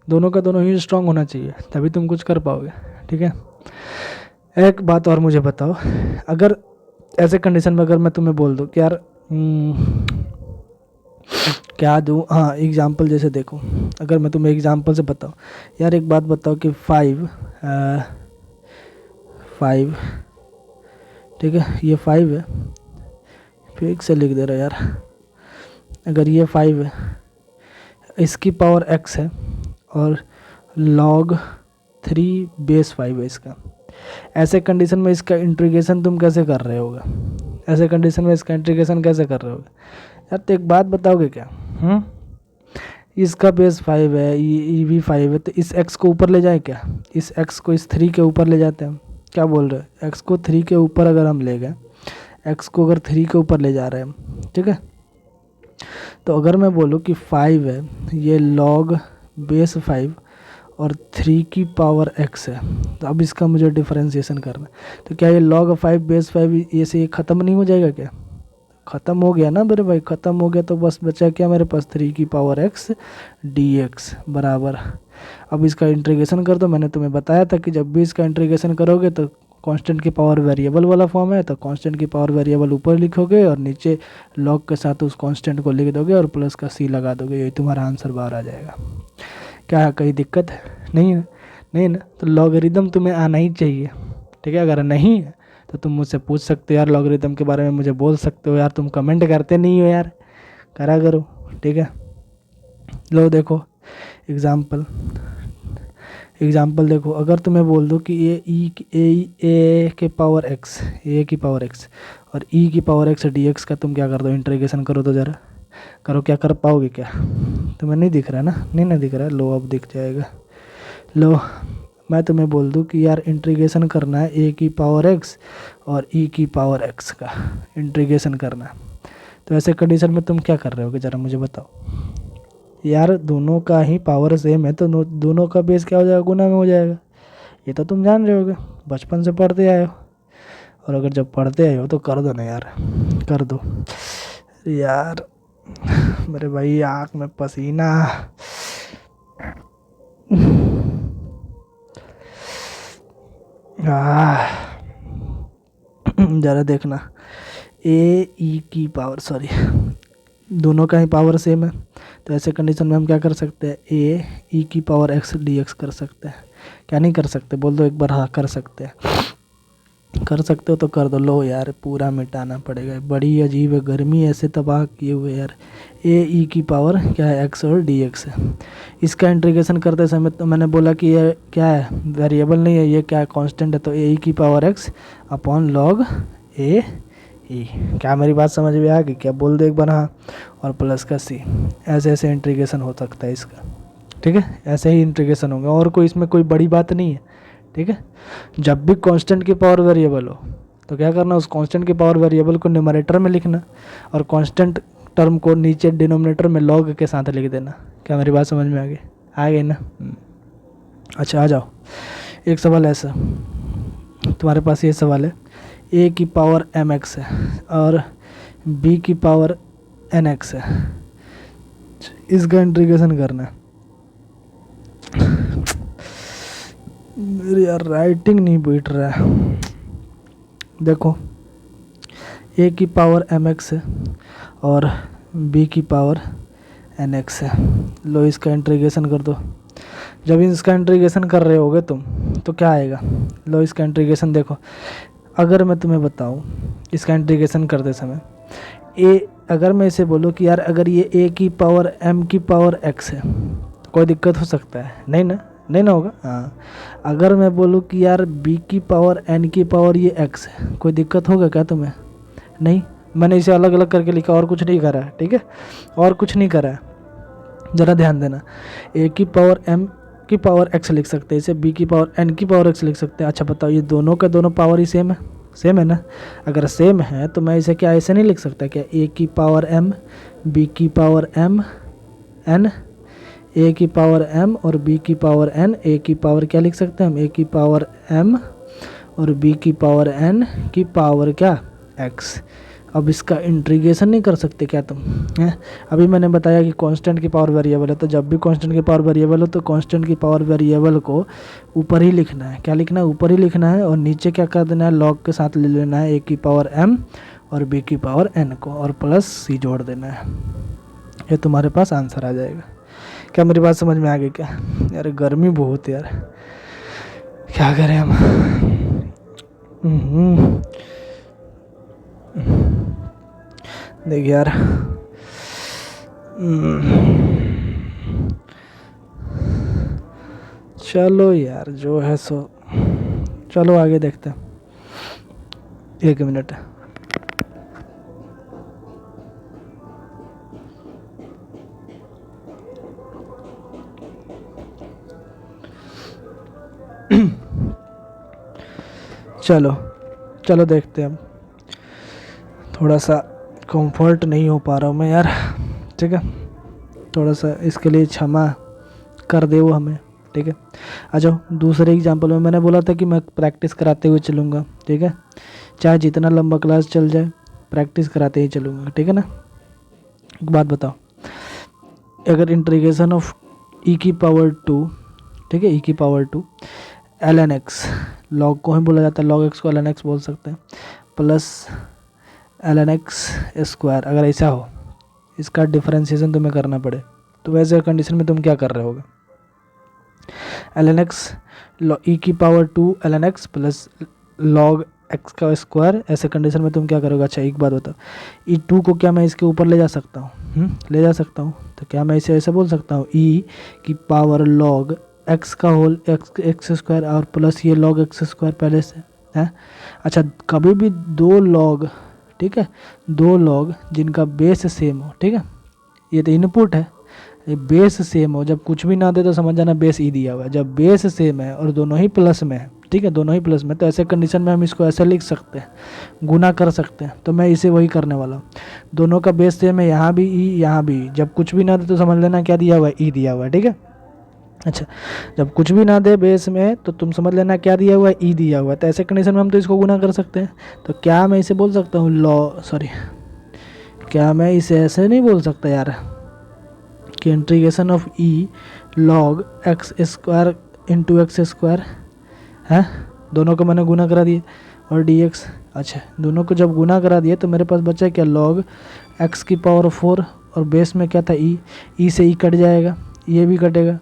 दोनों का दोनों ही स्ट्रांग होना चाहिए, तभी तुम कुछ कर पाओगे, ठीक है। एक बात और मुझे बताओ, अगर ऐसे कंडीशन में अगर मैं तुम्हें बोल दूँ कि यार क्या दूँ, हाँ एग्जाम्पल जैसे देखो, अगर मैं तुम्हें एग्जाम्पल से बताऊँ, यार एक बात बताओ कि 5 ठीक है, ये 5 है, फिर से लिख दे रहा यार, अगर ये 5 है, इसकी पावर x है, और log 3 बेस 5 है इसका, ऐसे कंडीशन में इसका इंटीग्रेशन तुम कैसे कर रहे होगा, ऐसे कंडीशन में इसका इंटीग्रेशन कैसे कर रहे होगे यार, तो एक बात बताओगे क्या, इसका बेस 5 है, ये भी 5 है, तो इस x को ऊपर ले जाए क्या, इस x को इस 3 के ऊपर ले जाते हैं, क्या बोल रहे हैं, x को 3 के ऊपर अगर हम ले गए, x को अगर 3 के ऊपर ले जा रहे हैं हम, ठीक है, तो अगर मैं बोलूँ कि 5 है, ये log बेस 5 और 3 की पावर x है, तो अब इसका मुझे डिफरेंशिएशन करना है। तो क्या ये log 5 बेस 5 ये से ये ख़त्म नहीं हो जाएगा क्या? ख़त्म हो गया ना मेरे भाई, ख़त्म हो गया। तो बस बचा क्या मेरे पास, 3 की पावर x dx बराबर। अब इसका इंटीग्रेशन कर दो। मैंने तुम्हें बताया था कि जब भी इसका इंटीग्रेशन करोगे तो कांस्टेंट की पावर वेरिएबल वाला फॉर्म है, तो कांस्टेंट की पावर वेरिएबल ऊपर लिखोगे और नीचे लॉग के साथ उस कांस्टेंट को लिख दोगे और प्लस का सी लगा दोगे, यही तुम्हारा आंसर बाहर आ जाएगा। क्या है, कहीं दिक्कत है? नहीं है, नहीं ना? तो लॉगरिदम तुम्हें आना ही चाहिए, ठीक है। अगर नहीं है तो तुम मुझसे पूछ सकते हो यार, लॉगरिदम के बारे में मुझे बोल सकते हो यार, तुम कमेंट करते नहीं हो यार, करा करो, ठीक है। लो देखो एग्जाम्पल देखो, अगर तुम्हें बोल दो कि ये ए के पावर एक्स, ए की पावर एक्स और ई की पावर एक्स डी एक्स का तुम क्या कर दो, इंटीग्रेशन करो तो ज़रा करो, क्या कर पाओगे क्या? तुम्हें नहीं दिख रहा ना, नहीं ना दिख रहा है, लो अब दिख जाएगा। लो मैं तुम्हें बोल दूं कि यार इंटीग्रेशन करना है ए की पावर एक्स और ई की पावर एक्स का इंटीग्रेशन करना है, तो ऐसे कंडीशन में तुम क्या कर रहे होगे, ज़रा मुझे बताओ। यार दोनों का ही पावर सेम है, तो दोनों का बेस क्या हो जाएगा, गुना में हो जाएगा। ये तो तुम जान रहे होगे, बचपन से पढ़ते आए हो, और अगर जब पढ़ते आए हो तो कर दो ना यार, कर दो यार। मेरे भाई आँख में पसीना। ज़रा देखना, ए ई की पावर, सॉरी दोनों का ही पावर सेम है, तो ऐसे कंडीशन में हम क्या कर सकते हैं, ए ई की पावर एक्स डी एक्स कर सकते हैं। क्या नहीं कर सकते, बोल दो एक बार हाँ कर सकते हैं। कर सकते हो तो कर दो। लो यार पूरा मिटाना पड़ेगा, बड़ी अजीब है, गर्मी ऐसे तबाह किए हुए यार। ए ई की पावर क्या है, एक्स और डी एक्स है। इसका इंटीग्रेशन करते समय तो मैंने बोला कि ये क्या है, वेरिएबल नहीं है, ये क्या है, कांस्टेंट है, तो ए ई की पावर एक्स अपॉन लॉग ए ई। क्या मेरी बात समझ में आ गई क्या? बोल दो एक बार हाँ, और प्लस का सी। ऐसे ऐसे इंटीग्रेशन हो सकता है इसका, ठीक है, ऐसे ही इंटीग्रेशन होगा, और कोई इसमें कोई बड़ी बात नहीं है, ठीक है। जब भी कांस्टेंट की पावर वेरिएबल हो तो क्या करना, उस कांस्टेंट की पावर वेरिएबल को न्यूमरेटर में लिखना और कांस्टेंट टर्म को नीचे डिनोमिनेटर में लॉग के साथ लिख देना। क्या मेरी बात समझ में आ गई? आ गई ना? अच्छा आ जाओ, एक सवाल ऐसा तुम्हारे पास, ये सवाल है, ए की पावर एम एक्स है और बी की पावर एन एक्स है, इसका इंटीग्रेशन करना है। मेरी यार राइटिंग नहीं बैठ रहा है। देखो ए की पावर एम एक्स है और बी की पावर एन एक्स है। लो इसका इंटीग्रेशन कर दो। जब इसका इंटीग्रेशन कर रहे होगे तुम तो क्या आएगा, लो इसका इंटीग्रेशन देखो। अगर मैं तुम्हें बताऊं इसका इंटीग्रेशन करते समय, ए अगर मैं इसे बोलूँ कि यार अगर ये ए की पावर एम की पावर एक्स है तो कोई दिक्कत हो सकता है? नहीं ना, नहीं ना होगा। हाँ, अगर मैं बोलूँ कि यार बी की पावर एन की पावर ये एक्स है, कोई दिक्कत होगा क्या तुम्हें? नहीं, मैंने इसे अलग अलग करके लिखा, और कुछ नहीं करा है, ठीक है, और कुछ नहीं करा है। ज़रा ध्यान देना, ए की पावर एम की पावर एक्स लिख सकते हैं, इसे बी की पावर एन की पावर एक्स लिख सकते हैं। अच्छा बताओ, ये दोनों का दोनों पावर ही सेम है? सेम है ना? अगर सेम है तो मैं इसे क्या ऐसे नहीं लिख सकता क्या, ए की पावर एम बी की पावर एम एन, ए की पावर एम और बी की पावर एन, ए की पावर क्या लिख सकते हैं हम, ए की पावर एम और बी की पावर एन की पावर क्या, एक्स। अब इसका इंटीग्रेशन नहीं कर सकते क्या तुम हैं? अभी मैंने बताया कि कांस्टेंट की पावर वेरिएबल है, तो जब भी कांस्टेंट की पावर वेरिएबल हो तो कांस्टेंट की पावर वेरिएबल को ऊपर ही लिखना है। क्या लिखना है, ऊपर ही लिखना है, और नीचे क्या कर देना है, लॉग के साथ ले लेना है ए की पावर एम और बी की पावर एन को, और प्लस सी जोड़ देना है। ये तुम्हारे पास आंसर आ जाएगा। क्या मेरी बात समझ में आ गई क्या? यार गर्मी बहुत है यार, क्या करें हम। देख यार, चलो यार जो है सो, चलो आगे देखते हैं। 1 मिनट। चलो चलो देखते हैं। अब थोड़ा सा कंफर्ट नहीं हो पा रहा हूँ मैं यार, ठीक है, थोड़ा सा इसके लिए क्षमा कर दे वो हमें, ठीक है। आ जाओ दूसरे एग्जाम्पल में, मैंने बोला था कि मैं प्रैक्टिस कराते हुए चलूँगा, ठीक है, चाहे जितना लंबा क्लास चल जाए प्रैक्टिस कराते ही चलूँगा, ठीक है ना। एक बात बताओ, अगर इंटीग्रेशन ऑफ ई की पावर 2, ठीक है, ई की पावर 2 ln x, लॉग को ही बोला जाता है, log x को ln x बोल सकते हैं, प्लस ln x स्क्वायर, अगर ऐसा हो इसका डिफरेंशिएशन तुम्हें करना पड़े तो वैसे कंडीशन में तुम क्या कर रहे होगे, ln x ई की power 2 ln x plus log x का स्क्वायर, ऐसे कंडीशन में तुम क्या करोगे। अच्छा एक बात बताओ, ई 2 को क्या मैं इसके ऊपर ले जा सकता हूँ, ले जा सकता हूँ, तो क्या मैं इसे ऐसे बोल सकता हूँ ई की पावर log x का होल एक्स स्क्वायर और प्लस ये log x स्क्वायर पहले से है। अच्छा कभी भी दो log, ठीक है, दो log जिनका बेस सेम हो, ठीक है, ये तो इनपुट है, ये बेस सेम हो, जब कुछ भी ना दे तो समझ जाना बेस ई दिया हुआ है, जब बेस सेम है और दोनों ही प्लस में है, ठीक है, दोनों ही प्लस में, तो ऐसे कंडीशन में हम इसको ऐसे लिख सकते हैं, गुना कर सकते हैं, तो मैं इसे वही करने वाला हूँ। दोनों का बेस सेम है, यहाँ भी ई यहाँ भी ई, जब कुछ भी ना दे तो समझ लेना क्या दिया हुआ है, ई दिया हुआ है, ठीक है। अच्छा जब कुछ भी ना दे बेस में तो तुम समझ लेना क्या दिया हुआ है, ई दिया हुआ है, तो ऐसे कंडीशन में हम तो इसको गुना कर सकते हैं। तो क्या मैं इसे बोल सकता हूँ क्या मैं इसे ऐसे नहीं बोल सकता यार कि integration of E log x square into x square है, दोनों को मैंने गुना करा दिए और डी एक्स। अच्छा दोनों को जब गुना करा दिए तो मेरे पास बचा क्या, लॉग एक्स की पावर 4 और बेस में क्या था ई से ई कट जाएगा, ये भी कटेगा,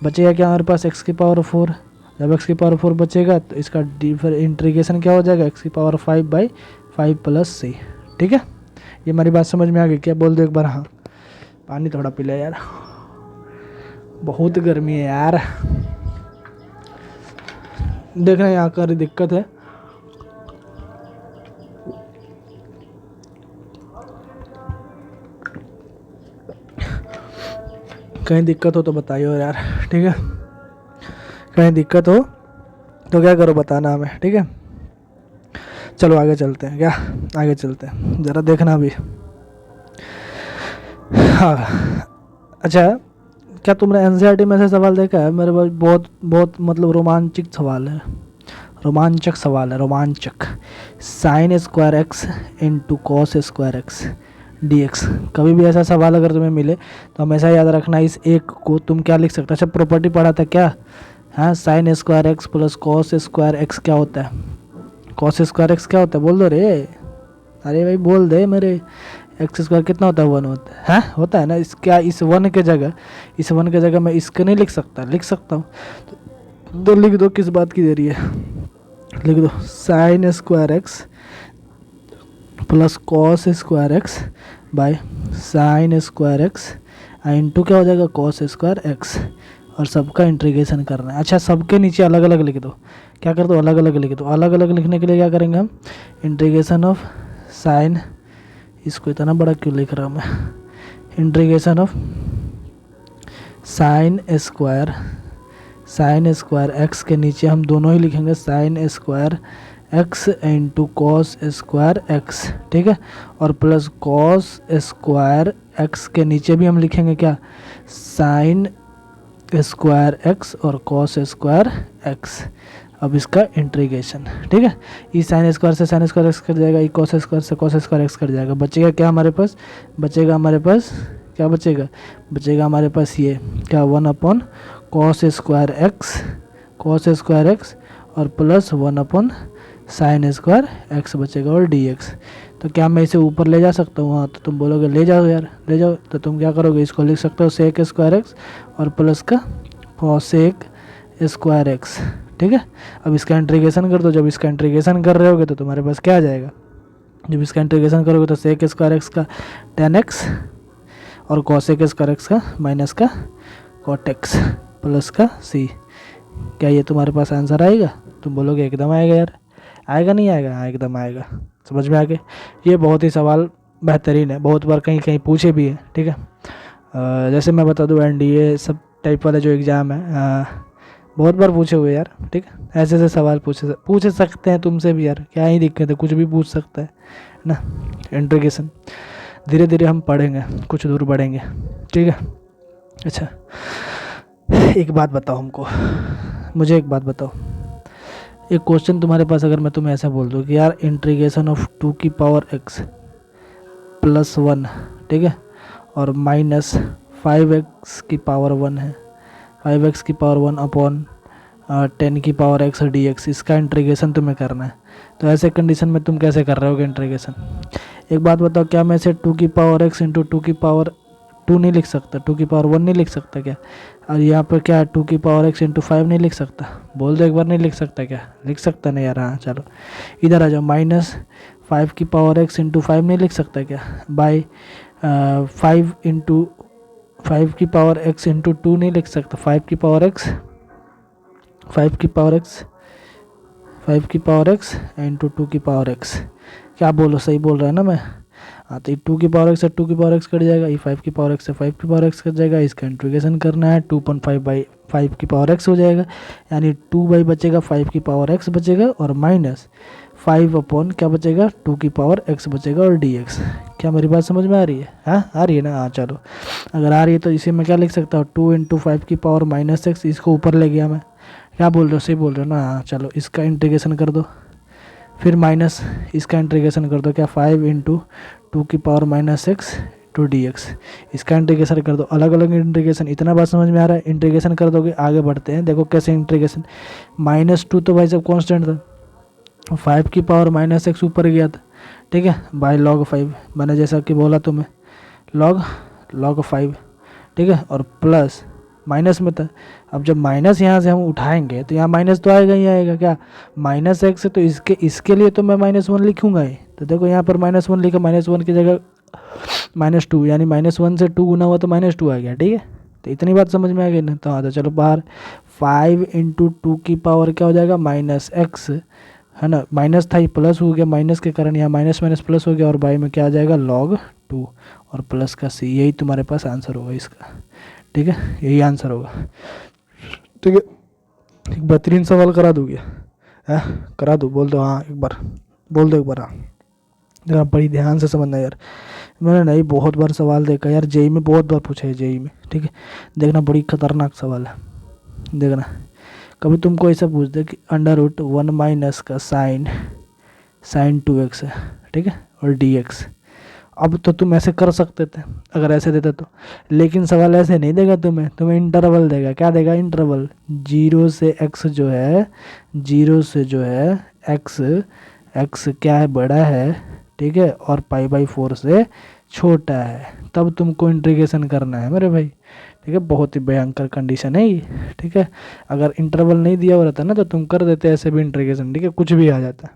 बचेगा क्या हमारे पास एक्स की पावर 4। जब एक्स की पावर 4 बचेगा तो इसका इंटीग्रेशन क्या हो जाएगा, एक्स की पावर 5/5 प्लस सी, ठीक है। ये हमारी बात समझ में आ गई क्या, बोल दो एक बार हाँ। पानी थोड़ा पी ले यार, बहुत गर्मी है यार, देख रहे हैं यहाँ कर दिक्कत है। कहीं दिक्कत हो तो बताइए यार, ठीक है, कहीं दिक्कत हो तो क्या करो बताना हमें, ठीक है। चलो आगे चलते हैं, क्या आगे चलते हैं ज़रा देखना अभी। हाँ अच्छा, क्या तुमने एनसीईआरटी में से सवाल देखा है, मेरे पास बहुत बहुत मतलब रोमांचक सवाल है, रोमांचक। Sine square x into cos square x d x, कभी भी ऐसा सवाल अगर तुम्हें मिले तो हमेशा याद रखना इस एक को तुम क्या लिख सकते हो। अच्छा प्रॉपर्टी पढ़ा था क्या, हाँ, sine square x plus cos square x क्या होता है, कॉस स्क्वायर एक्स क्या होता है, बोल दो रे, अरे भाई बोल दे मेरे, एक्स स्क्वायर कितना होता है, 1 होता है, हाँ होता है ना। इस क्या इस वन के जगह मैं इसको नहीं लिख सकता, लिख सकता हूँ तो लिख दो, किस बात की देरी है, लिख दो sine square x plus cos square x by sine square x into क्या हो जाएगा, कॉस स्क्वायर एक्स, और सबका इंटीग्रेशन करना है। अच्छा सबके नीचे अलग अलग लिख दो, क्या कर दो, अलग अलग लिख दो। अलग अलग लिखने के लिए क्या करेंगे हम, इंटीग्रेशन ऑफ साइन, इसको इतना बड़ा क्यों लिख रहा हूँ मैं, integration of sine square x के नीचे हम दोनों ही लिखेंगे sine square x into cos square x, ठीक है, और प्लस कॉस स्क्वायर एक्स के नीचे भी हम लिखेंगे क्या, साइन स्क्वायर एक्स और कॉस स्क्वायर एक्स। अब इसका इंटीग्रेशन, ठीक है, ई साइन स्क्वायर से साइन स्क्वायर एक्स कट जाएगा, ई कॉस स्क्वायर से कॉस स्क्वायर एक्स कट जाएगा, बचेगा क्या हमारे पास, बचेगा हमारे पास क्या बचेगा हमारे पास ये क्या, 1 कॉस स्क्वायर एक्स और प्लस 1 साइन स्क्वायर एक्स बचेगा और डी एक्स। तो क्या मैं इसे ऊपर ले जा सकता हूँ, हाँ, तो तुम बोलोगे ले जाओ यार ले जाओ, तो तुम क्या करोगे, इसको लिख सकते हो सेक स्क्वायर एक्स और प्लस का कॉसेक स्क्वायर एक्स, ठीक है। अब इसका इंटीग्रेशन कर दो, जब इसका इंटीग्रेशन कर रहे होगे तो तुम्हारे पास क्या आ जाएगा, जब इसका इंटीग्रेशन करोगे तो सेक स्क्वायर एक्स का tan x और कॉसेक स्क्वायर एक्स का माइनस का कॉट एक्स प्लस का c। क्या ये तुम्हारे पास आंसर आएगा, तुम बोलोगे एकदम आएगा यार, आएगा नहीं आएगा, हाँ एकदम आएगा। समझ में आ गए, ये बहुत ही सवाल बेहतरीन है, बहुत बार कहीं कहीं पूछे भी है, ठीक है। जैसे मैं बता दूँ एनडीए सब टाइप वाले जो एग्ज़ाम है बहुत बार पूछे हुए यार, ठीक है, ऐसे ऐसे सवाल पूछ सकते हैं तुमसे भी यार, क्या ही दिक्कत है, कुछ भी पूछ सकता है ना। इंटीग्रेशन धीरे धीरे हम पढ़ेंगे, कुछ दूर बढ़ेंगे, ठीक है। अच्छा, एक बात बताओ हमको, मुझे एक बात बताओ, एक क्वेश्चन तुम्हारे पास अगर मैं तुम्हें ऐसा बोल दूँ कि यार इंटीग्रेशन ऑफ 2 की पावर x प्लस 1, ठीक है, और माइनस 5x की पावर 1 है, 5x की पावर 1 अपॉन 10 की पावर x dx, इसका इंटीग्रेशन तुम्हें करना है, तो ऐसे कंडीशन में तुम कैसे कर रहे होगे इंटीग्रेशन? एक बात बताओ, क्या मैं इसे 2 की पावर x इंटू 2 की पावर 2 नहीं लिख सकता, 2 की पावर 1 नहीं लिख सकता क्या? और यहाँ पर क्या 2 की पावर x इंटू 5 नहीं लिख सकता? बोल दो एक बार, नहीं लिख सकता क्या? लिख सकता नहीं यार, हाँ चलो इधर आ जाओ, माइनस 5 की पावर x इंटू 5 नहीं लिख सकता क्या? बाई 5 इंटू 5 की पावर x इंटू 2 नहीं लिख सकता, 5 की पावर x, 5 की पावर x, 5 की पावर x इंटू 2 की पावर x, क्या बोलो, सही बोल रहा है ना मैं? हाँ, तो 2 की पावर x से 2 की पावर x कट जाएगा, ये 5 की पावर x से 5 की पावर x कट जाएगा, इसका इंटीग्रेशन करना है, 2.5 बाई 5 की पावर x हो जाएगा, यानी 2 बाई बचेगा 5 की पावर x बचेगा, और माइनस 5 अपॉन क्या बचेगा, 2 की पावर x बचेगा और dx। क्या मेरी बात समझ में आ रही है? हाँ आ रही है ना? हाँ चलो, अगर आ रही है तो इसे मैं क्या लिख सकता हूँ, 2 इंटू 5 की पावर माइनस x, इसको ऊपर ले गया मैं, क्या बोल रहे हो, सही बोल रहे हो ना? हाँ चलो, इसका इंटीग्रेशन कर दो, फिर माइनस इसका इंटीग्रेशन कर दो, क्या 5 इंटू 2 की power minus x two d x, इसका इंटीग्रेशन कर दो, अलग अलग इंटीग्रेशन, इतना बात समझ में आ रहा है? इंटीग्रेशन कर दोगे, आगे बढ़ते हैं, देखो कैसे इंटीग्रेशन, -2 तो भाई सब कॉन्स्टेंट था, 5 की पावर माइनस एक्स ऊपर गया था, ठीक है, बाय log 5, मैंने जैसा कि बोला तुम्हें, log 5, ठीक है, और प्लस माइनस में था, अब जब माइनस यहाँ से हम उठाएंगे तो यहाँ माइनस तो आएगा ही आएगा, क्या माइनस एक्स है, तो इसके लिए तो मैं -1 लिखूंगा ही, तो देखो यहाँ पर -1 लिखा, -1 की जगह -2, यानी -1 से 2 गुना हुआ तो -2 आ गया, ठीक है, तो इतनी बात समझ में आ गई ना? तो हाँ, तो चलो बाहर 5 इंटू 2 की पावर क्या हो जाएगा, -x, है ना, माइनस था, ये प्लस हो गया, माइनस के कारण यहाँ माइनस माइनस प्लस हो गया, और बाई में क्या आ जाएगा, log 2 और प्लस का c, यही तुम्हारे पास आंसर होगा इसका, ठीक है, यही आंसर होगा, ठीक है। एक बेहतरीन सवाल करा दोगे? है, करा दो, बोल दो हाँ एक बार, बोल दो एक बार हाँ, जरा बड़ी ध्यान से समझना यार, मैंने नहीं बहुत बार सवाल देखा यार, जेई में बहुत बार पूछा है, जेई में, ठीक है, देखना बड़ी खतरनाक सवाल है, देखना कभी तुमको ऐसा पूछ दे कि √1 माइनस का साइन 2x है, ठीक है, और dx, अब तो तुम ऐसे कर सकते थे अगर ऐसे देते तो, लेकिन सवाल ऐसे नहीं देगा तुम्हें इंटरवल देगा, क्या देगा, इंटरवल, 0 से x जो है, 0 से जो है x क्या है, बड़ा है, ठीक है, और π/4 से छोटा है, तब तुमको इंटीग्रेशन करना है मेरे भाई, ठीक है, बहुत ही भयंकर कंडीशन है ये, ठीक है, अगर इंटरवल नहीं दिया हो रहता ना तो तुम कर देते ऐसे भी इंटीग्रेशन, ठीक है, कुछ भी आ जाता,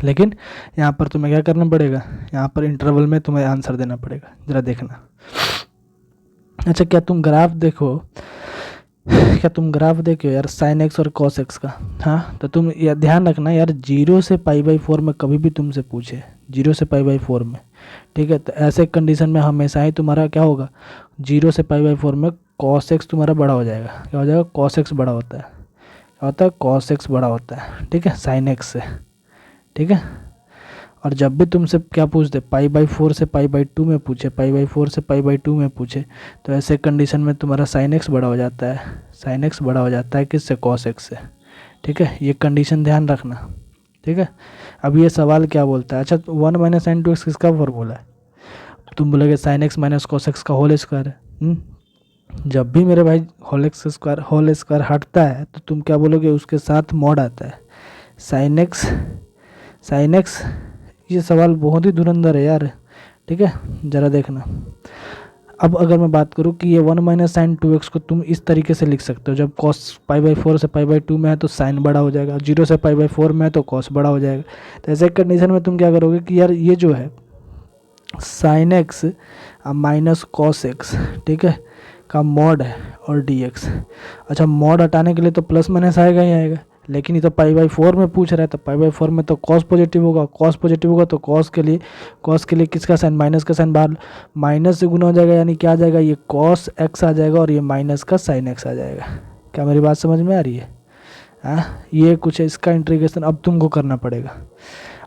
लेकिन यहाँ पर तुम्हें क्या करना पड़ेगा, यहाँ पर इंटरवल में तुम्हें आंसर देना पड़ेगा, जरा देखना। अच्छा, क्या तुम ग्राफ देखो यार साइन एक्स और कॉस एक्स का? हाँ, तो तुम यह ध्यान रखना यार, 0 से π/4 में कभी भी तुमसे पूछे, 0 से π/4 में, ठीक है, तो ऐसे कंडीशन में हमेशा ही तुम्हारा क्या होगा, 0 से π/4 में कॉस एक्स तुम्हारा बड़ा हो जाएगा, क्या हो जाएगा, कॉस एक्स बड़ा होता है, क्या होता है, कॉस एक्स बड़ा होता है, ठीक है, साइन एक्स से, ठीक है, और जब भी तुमसे क्या पूछते, π/4 से π/2 में पूछे, π/4 से π/2 में पूछे, तो ऐसे कंडीशन में तुम्हारा साइन एक्स बड़ा हो जाता है, साइन एक्स बड़ा हो जाता है किससे, कॉस एक्स से, ठीक है, ये कंडीशन ध्यान रखना, ठीक है। अब ये सवाल क्या बोलता है, अच्छा 1 - sin 2x किसका फॉर्मूला है, तुम बोलोगे sine x minus cos x का होल स्क्वायर है, जब भी मेरे भाई होल स्क्वायर हटता है तो तुम क्या बोलोगे, उसके साथ मॉड आता है, साइन एक्स, ये सवाल बहुत ही धुरंधर है यार, ठीक है, ज़रा देखना। अब अगर मैं बात करूँ कि ये 1 - sin 2x को तुम इस तरीके से लिख सकते हो, जब cos π/4 से π/2 में है तो साइन बड़ा हो जाएगा, 0 से π/4 में है तो cos बड़ा हो जाएगा, तो ऐसे कंडीशन में तुम क्या करोगे कि यार ये जो है sine x minus cos x, ठीक है, का मॉड है और dx, अच्छा मॉड हटाने के लिए तो प्लस माइनस आएगा ही आएगा, लेकिन ये तो π/4 में पूछ रहा है, तो π/4 में तो cos पॉजिटिव होगा, तो cos के लिए किसका साइन, माइनस का साइन बाहर, माइनस से गुना हो जाएगा, यानी क्या आ जाएगा, ये cos x आ जाएगा और ये माइनस का साइन x आ जाएगा, क्या मेरी बात समझ में आ रही है? हाँ, ये कुछ है, इसका इंटीग्रेशन अब तुमको करना पड़ेगा।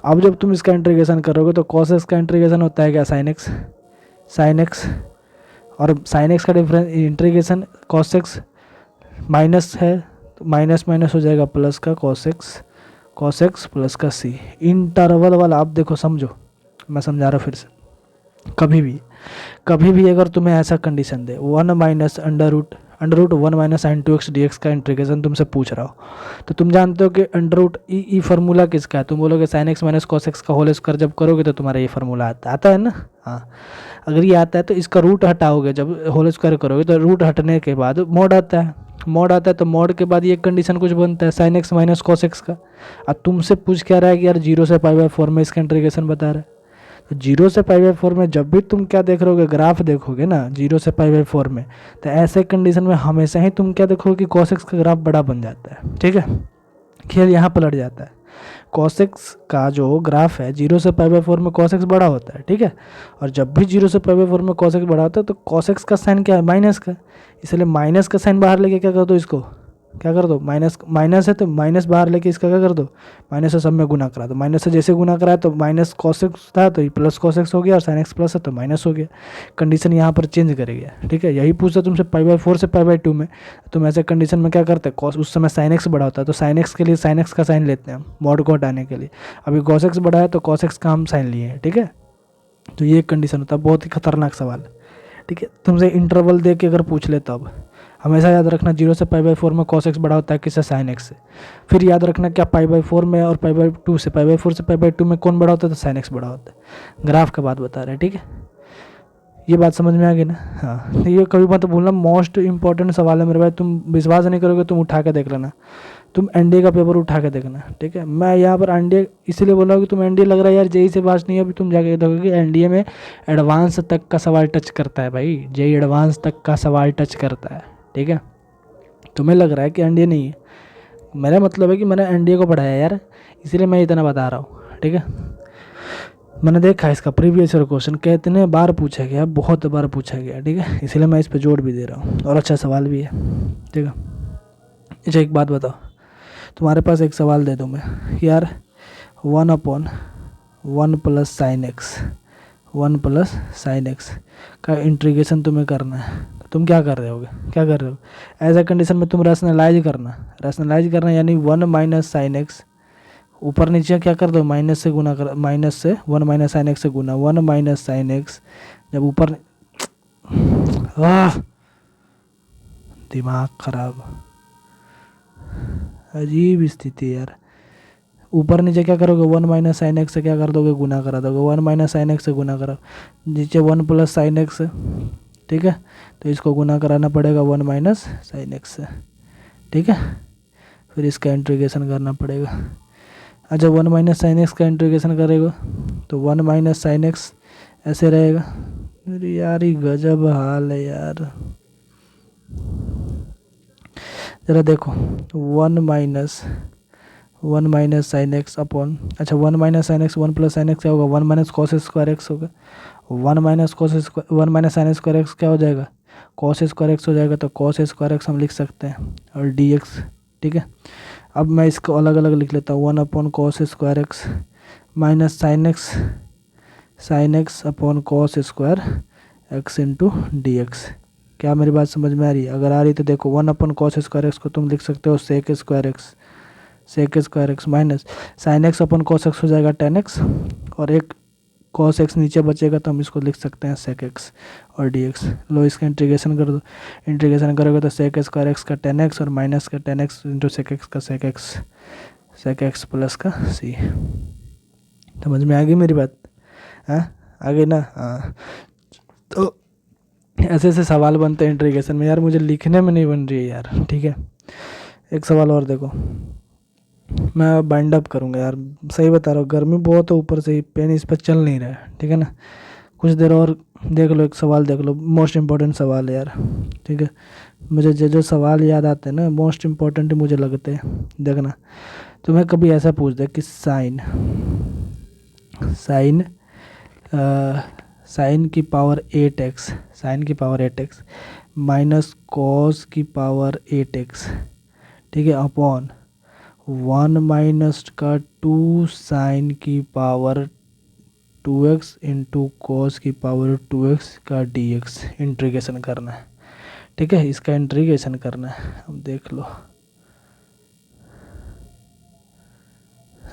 अब जब तुम इसका इंटीग्रेशन करोगे तो कॉस एक्स का इंटीग्रेशन होता है क्या, साइन एक्स, और साइन एक्स का difference integration cos x minus है, तो माइनस माइनस हो जाएगा प्लस का कॉस एक्स प्लस का सी। इंटरवल वाला आप देखो, समझो, मैं समझा रहा हूँ फिर से। कभी भी अगर तुम्हें ऐसा कंडीशन दे 1 minus under root 1 minus sine 2x dx का इंटीग्रेशन तुमसे पूछ रहा हो, तो तुम जानते हो कि अंडर रूट ई फार्मूला किसका है, तुम बोलोगे sine x minus cos x का होल स्क्वायर जब करोगे तो तुम्हारा ये फार्मूला आता है ना। हाँ, अगर ये आता है तो इसका रूट हटाओगे, जब होल स्क्वायर करोगे तो रूट हटने के बाद मॉड आता है, तो मॉड के बाद ये कंडीशन कुछ बनता है sine x minus cos x का। अब तुमसे पूछ क्या रहा है कि यार 0 से π/4 में इसका इंटीग्रेशन बता रहा है, तो 0 से π/4 में जब भी तुम क्या देख रहोगे, ग्राफ देखोगे ना 0 से π/4 में, तो ऐसे कंडीशन में हमेशा ही तुम क्या देखोगे कि cos x का ग्राफ बड़ा बन जाता है। ठीक है, खेल यहाँ पलट जाता है। cos x का जो ग्राफ है 0 से π/4 में cos x बड़ा होता है। ठीक है, और जब भी 0 से π/4 में cos x बड़ा होता है तो cos x का साइन क्या है, माइनस का, इसलिए माइनस का साइन बाहर लेके क्या कर दो, इसको क्या कर दो, माइनस है तो माइनस बाहर लेके इसका क्या कर दो, माइनस से सब में गुना करा दो। माइनस से जैसे गुना करा तो माइनस कॉस एक्स था तो ये प्लस कॉस एक्स हो गया, और साइन एक्स प्लस है तो माइनस हो गया। कंडीशन यहाँ पर चेंज करेगा। ठीक है, यही पूछता तुमसे π/4 से π/2 में, तुम ऐसे कंडीशन में क्या करते हैं, कॉस उस समय साइन एक्स बड़ा होता है तो साइन एक्स के लिए साइन एक्स का साइन लेते हैं हम मॉड को हटाने के लिए। अभी कॉस एक्स बड़ा है तो कॉस एक्स का हम साइन लिए हैं। ठीक है, तो ये कंडीशन होता है, बहुत ही खतरनाक सवाल है। ठीक है, तुमसे इंटरवल दे के अगर पूछ ले तब हमेशा याद रखना 0 से π/4 में cos x बड़ा होता है किससे, साइन x से। फिर याद रखना क्या π/4 में और π/2 से, π/4 से π/2 में कौन बड़ा होता है, तो साइन x बड़ा होता है। ग्राफ का बात बता रहे हैं। ठीक है, ये बात समझ में आ गई ना। हाँ, ये कभी मत भूलना, मोस्ट इंपॉर्टेंट सवाल है मेरे भाई। तुम विश्वास नहीं करोगे, तुम उठा के देख लेना, तुम एनडीए का पेपर उठा के देखना। ठीक है, मैं यहाँ पर एनडीए इसलिए बोला कि तुम एनडीए लग रहा है यार जेई से पास नहीं है, अभी तुम जाके देखोगे एनडीए में एडवांस तक का सवाल टच करता है भाई, जेई एडवांस तक का सवाल टच करता है। ठीक है, तुम्हें लग रहा है कि एनडीए नहीं है, मेरा मतलब है कि मैंने एनडीए को पढ़ाया यार, इसलिए मैं इतना बता रहा हूँ। ठीक है, मैंने देखा इसका प्रीवियस ईयर क्वेश्चन कितने बार पूछा गया, बहुत बार पूछा गया। ठीक है, इसलिए मैं इस पर जोड़ भी दे रहा हूँ, और अच्छा सवाल भी है। ठीक है, अच्छा एक बात बताओ, तुम्हारे पास एक सवाल दे दूँ मैं यार, 1/1 प्लस साइन एक्स का इंटीग्रेशन तुम्हें करना है, तो तुम क्या कर रहे हो, ऐसा कंडीशन में तुम रैशनलाइज करना यानी 1 माइनस साइन एक्स, ऊपर नीचे क्या कर दो, माइनस से गुना कर, माइनस से 1 माइनस साइन एक्स से गुना 1 माइनस साइन एक्स, जब ऊपर दिमाग खराब, अजीब स्थिति यार। ऊपर नीचे क्या करोगे, 1 माइनस साइन एक्स से क्या कर दोगे, गुना करा दोगे, 1 माइनस साइन एक्स से गुना करो, नीचे 1 प्लस साइन एक्स। ठीक है, तो इसको गुना कराना पड़ेगा 1 माइनस साइन एक्स से। ठीक है, फिर इसका इंटीग्रेशन करना पड़ेगा। अच्छा, 1 माइनस साइन एक्स का इंटीग्रेशन करेगा तो 1 माइनस साइन एक्स ऐसे रहेगा। अरे यार ये गजब हाल है यार, ज़रा देखो 1 माइनस साइन एक्स अपॉन, अच्छा 1 minus sine x 1 plus sine x क्या होगा, 1 माइनस कॉस स्क्वायर एक्स होगा, 1 माइनस साइन स्क्वायर एक्स क्या हो जाएगा, कॉस स्क्वायर एक्स हो जाएगा, तो कॉस स्क्वायर एक्स हम लिख सकते हैं, और डी एक्स। ठीक है, अब मैं इसको अलग अलग लिख लेता हूँ, 1 upon cos square x minus sine x upon cos square x into D x. क्या मेरी बात समझ में आ रही है? अगर आ रही तो देखो 1 अपॉन कॉस स्क्वायर एक्स को तुम लिख सकते हो sec square x minus sine x upon cos x हो जाएगा टेन एक्स, और एक कॉस एक्स नीचे बचेगा तो हम इसको लिख सकते हैं सेक एक्स और डी एक्स। लो इसका इंटीग्रेशन कर दो, इंटीग्रेशन करोगे तो सेक स्क्वायर एक्स का टेन एक्स और माइनस का tan x into sec x का सेक एक्स प्लस का सी। समझ में आ गई मेरी बात? हाँ आ गई ना? हाँ, तो ऐसे ऐसे सवाल बनते हैं इंटीग्रेशन में यार, मुझे लिखने में नहीं बन रही है यार। ठीक है, एक सवाल और देखो, मैं बाइंड अप करूँगा यार, सही बता रहा हूँ, गर्मी बहुत है, ऊपर से ही पेन इस पर चल नहीं रहा है। ठीक है ना, कुछ देर और देख लो, एक सवाल देख लो, मोस्ट इम्पोर्टेंट सवाल है यार। ठीक है, मुझे जो सवाल याद आते हैं ना मोस्ट इम्पोर्टेंट मुझे लगते हैं। देखना, तुम्हें कभी ऐसा पूछ दे कि साइन की पावर 8x माइनस कॉस की पावर 8x, ठीक है, अपॉन 1 माइनस का 2 साइन की पावर 2x इंटू कॉस की पावर 2x का dx इंटीग्रेशन करना है। ठीक है, इसका इंटीग्रेशन करना है। अब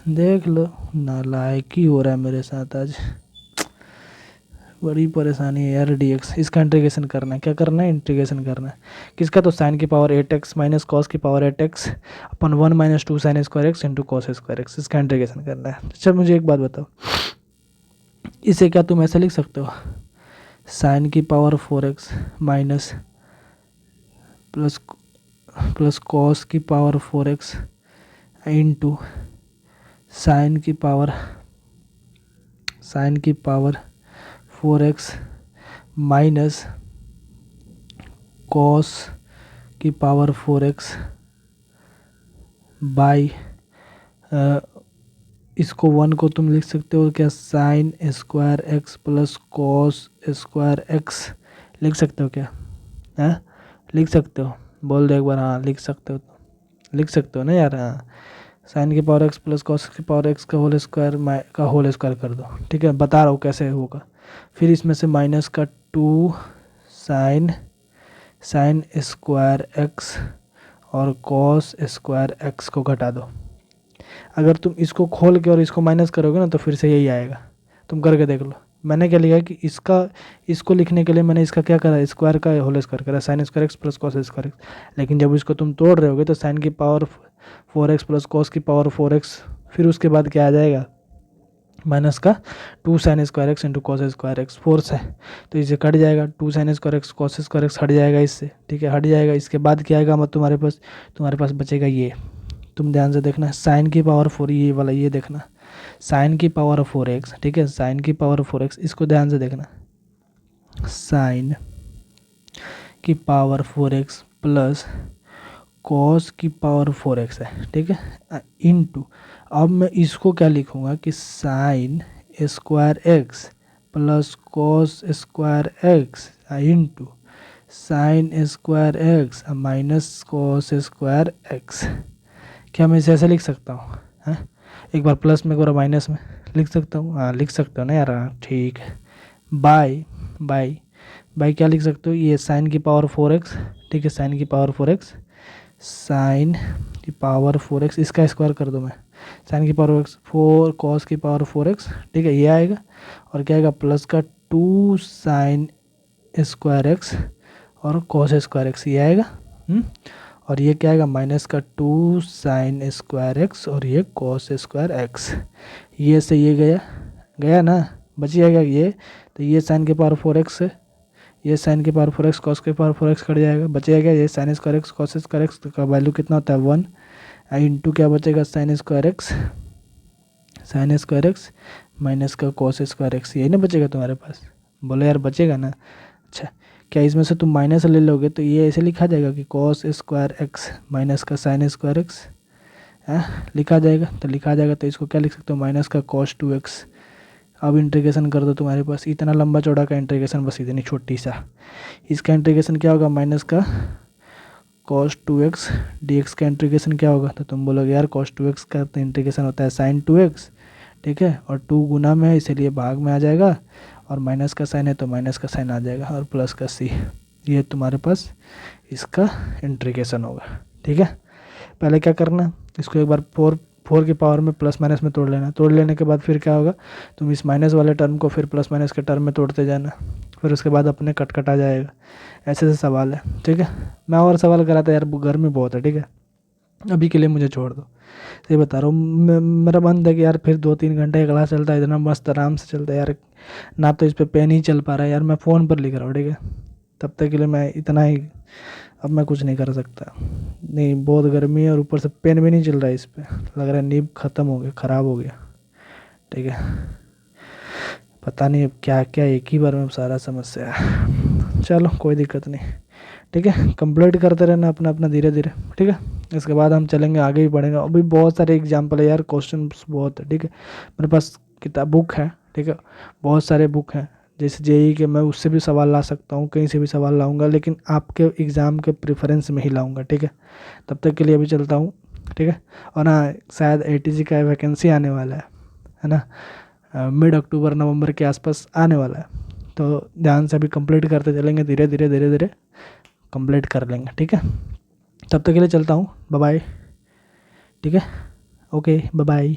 देख लो नालायकी हो रहा है मेरे साथ आज, बड़ी परेशानी है यार। dx इसका इंटीग्रेशन करना है। क्या करना है? इंटीग्रेशन करना है। किसका? तो साइन की पावर 8x माइनस कॉस की पावर 8x अपन 1 minus 2 sine square x into cos square x, इसका इंटीग्रेशन करना है। अच्छा मुझे एक बात बताओ, इसे क्या तुम ऐसे लिख सकते हो? साइन की power 4x minus plus cos की पावर 4x इंटू साइन की पावर 4x माइनस कॉस की पावर 4x बाई इसको 1 को तुम लिख सकते हो क्या? Sine square x plus cos square x लिख सकते हो क्या? हाँ लिख सकते हो? बोल दो एक बार। हाँ लिख सकते हो, लिख सकते हो ना यार। हाँ, साइन की पावर एक्स प्लस कॉस की पावर एक्स का होल स्क्वायर कर दो। ठीक है, बता रहा हूँ कैसे होगा। फिर इसमें से माइनस का 2 साइन स्क्वायर एक्स और कॉस स्क्वायर एक्स को घटा दो। अगर तुम इसको खोल के और इसको माइनस करोगे ना तो फिर से यही आएगा। तुम करके देख लो। मैंने क्या लिखा कि इसको लिखने के लिए मैंने इसका क्या करा? स्क्वायर का होल स्क्वायर करा, sine square x plus cos square x. लेकिन जब इसको तुम तोड़ रहे होगे तो साइन की पावर 4x प्लस कॉस की पावर 4x, फिर उसके बाद क्या आ जाएगा? माइनस का 2 sine square x into cos square x, force है तो इसे कट जाएगा। 2 sine square x cos square x हट जाएगा इससे। ठीक है, हट जाएगा। इसके बाद क्या आएगा? मतलब तुम्हारे पास बचेगा ये। तुम ध्यान से देखना, साइन की पावर 4, ये वाला ये देखना, साइन की पावर 4x। ठीक है, साइन की पावर 4x, इसको ध्यान से देखना, साइन की पावर 4x प्लस कॉस की पावर 4x है। ठीक है, इनटू अब मैं इसको क्या लिखूंगा कि sine square x plus cos square x into sine square x minus cos square x. क्या मैं इसे ऐसे लिख सकता हूँ? हाँ, एक बार प्लस में एक बार माइनस में लिख सकता हूँ। हाँ लिख सकते हो ना यार। हाँ ठीक है, बाई क्या लिख सकते हो? ये साइन की पावर 4x। ठीक है, साइन की पावर 4x, साइन की पावर 4x, इसका स्क्वायर कर दो मैं, साइन की पावर 4 कॉस की पावर 4x। ठीक है, ये आएगा और क्या आएगा? प्लस का 2 साइन स्क्वायर एक्स और कॉस स्क्वायर एक्स, ये आएगा। और ये क्या आएगा? माइनस का 2 साइन स्क्वायर एक्स और ये कॉस स्क्वायर एक्स। ये से ये गया ना, बच जाएगा ये। तो ये साइन की पावर 4x है, ये साइन की पावर 4x कॉस की पावर 4x कट जाएगा, बचेगा ये sine square x cos square x का वैल्यू कितना होता है? 1 इंटू क्या बचेगा? साइन स्क्वायर एक्स माइनस का कॉस स्क्वायर एक्स, यही ना बचेगा तुम्हारे पास? बोलो यार बचेगा ना? अच्छा, क्या इसमें से तुम माइनस ले लोगे तो ये ऐसे लिखा जाएगा कि कॉस स्क्वायर एक्स माइनस का साइन स्क्वायर एक्स लिखा जाएगा। तो लिखा जाएगा तो इसको क्या लिख सकते हो? माइनस का कॉस 2x। अब इंटीग्रेशन कर दो, तुम्हारे पास इतना लंबा चौड़ा का इंटीग्रेशन, बस इतनी छोटी सा। इसका इंटीग्रेशन क्या होगा? माइनस का कॉस 2x dx का इंटीग्रेशन क्या होगा? तो तुम बोलोगे यार cos 2x का तो इंटीग्रेशन होता है sin 2x। ठीक है, और 2 गुना में है इसलिए भाग में आ जाएगा, और माइनस का साइन है तो माइनस का साइन आ जाएगा, और प्लस का c। ये तुम्हारे पास इसका इंटीग्रेशन होगा। ठीक है, पहले क्या करना, इसको एक बार 4 की पावर में प्लस माइनस में तोड़ लेना। तोड़ लेने के बाद फिर क्या होगा? तुम इस माइनस वाले टर्म को फिर प्लस माइनस के टर्म में तोड़ते जाना, फिर उसके बाद अपने कट आ जाएगा। ऐसे सवाल है। ठीक है, मैं और सवाल कराता यार, गर्मी बहुत है। ठीक है, अभी के लिए मुझे छोड़ दो। ये बता रहा हूँ, मेरा मन है कि यार फिर 2-3 घंटे का क्लास चलता है, इतना मस्त आराम से चलता है यार। ना तो इस पर पेन ही चल पा रहा है यार, मैं फ़ोन पर लिख रहा हूँ। ठीक है, तब तक के लिए मैं इतना ही, अब मैं कुछ नहीं कर सकता। नहीं, बहुत गर्मी है और ऊपर से पेन भी नहीं चल रहा है इस पर, लग रहा है नीब ख़त्म हो गया, ख़राब हो गया। ठीक है, पता नहीं अब क्या क्या एक ही बार में सारा समस्या है। चलो कोई दिक्कत नहीं। ठीक है, कंप्लीट करते रहना अपना अपना धीरे धीरे। ठीक है, इसके बाद हम चलेंगे आगे भी बढ़ेंगे। अभी बहुत सारे एग्जाम्पल है यार, क्वेश्चन बहुत है। ठीक है, मेरे पास बुक है। ठीक है, बहुत सारे बुक हैं, जैसे जेई के मैं उससे भी सवाल ला सकता हूँ, कहीं से भी सवाल लाऊंगा, लेकिन आपके एग्ज़ाम के प्रेफरेंस में ही लाऊंगा। ठीक है, तब तक के लिए अभी चलता हूँ। ठीक है। और हाँ, शायद ATG का वैकेंसी आने वाला है ना, मिड अक्टूबर नवंबर के आसपास आने वाला है। तो ध्यान से अभी कंप्लीट करते चलेंगे, धीरे धीरे धीरे धीरे कंप्लीट कर लेंगे, ठीक है। तब तक के लिए चलता हूँ, बाय बाय। ठीक है, ओके, बाय बाय।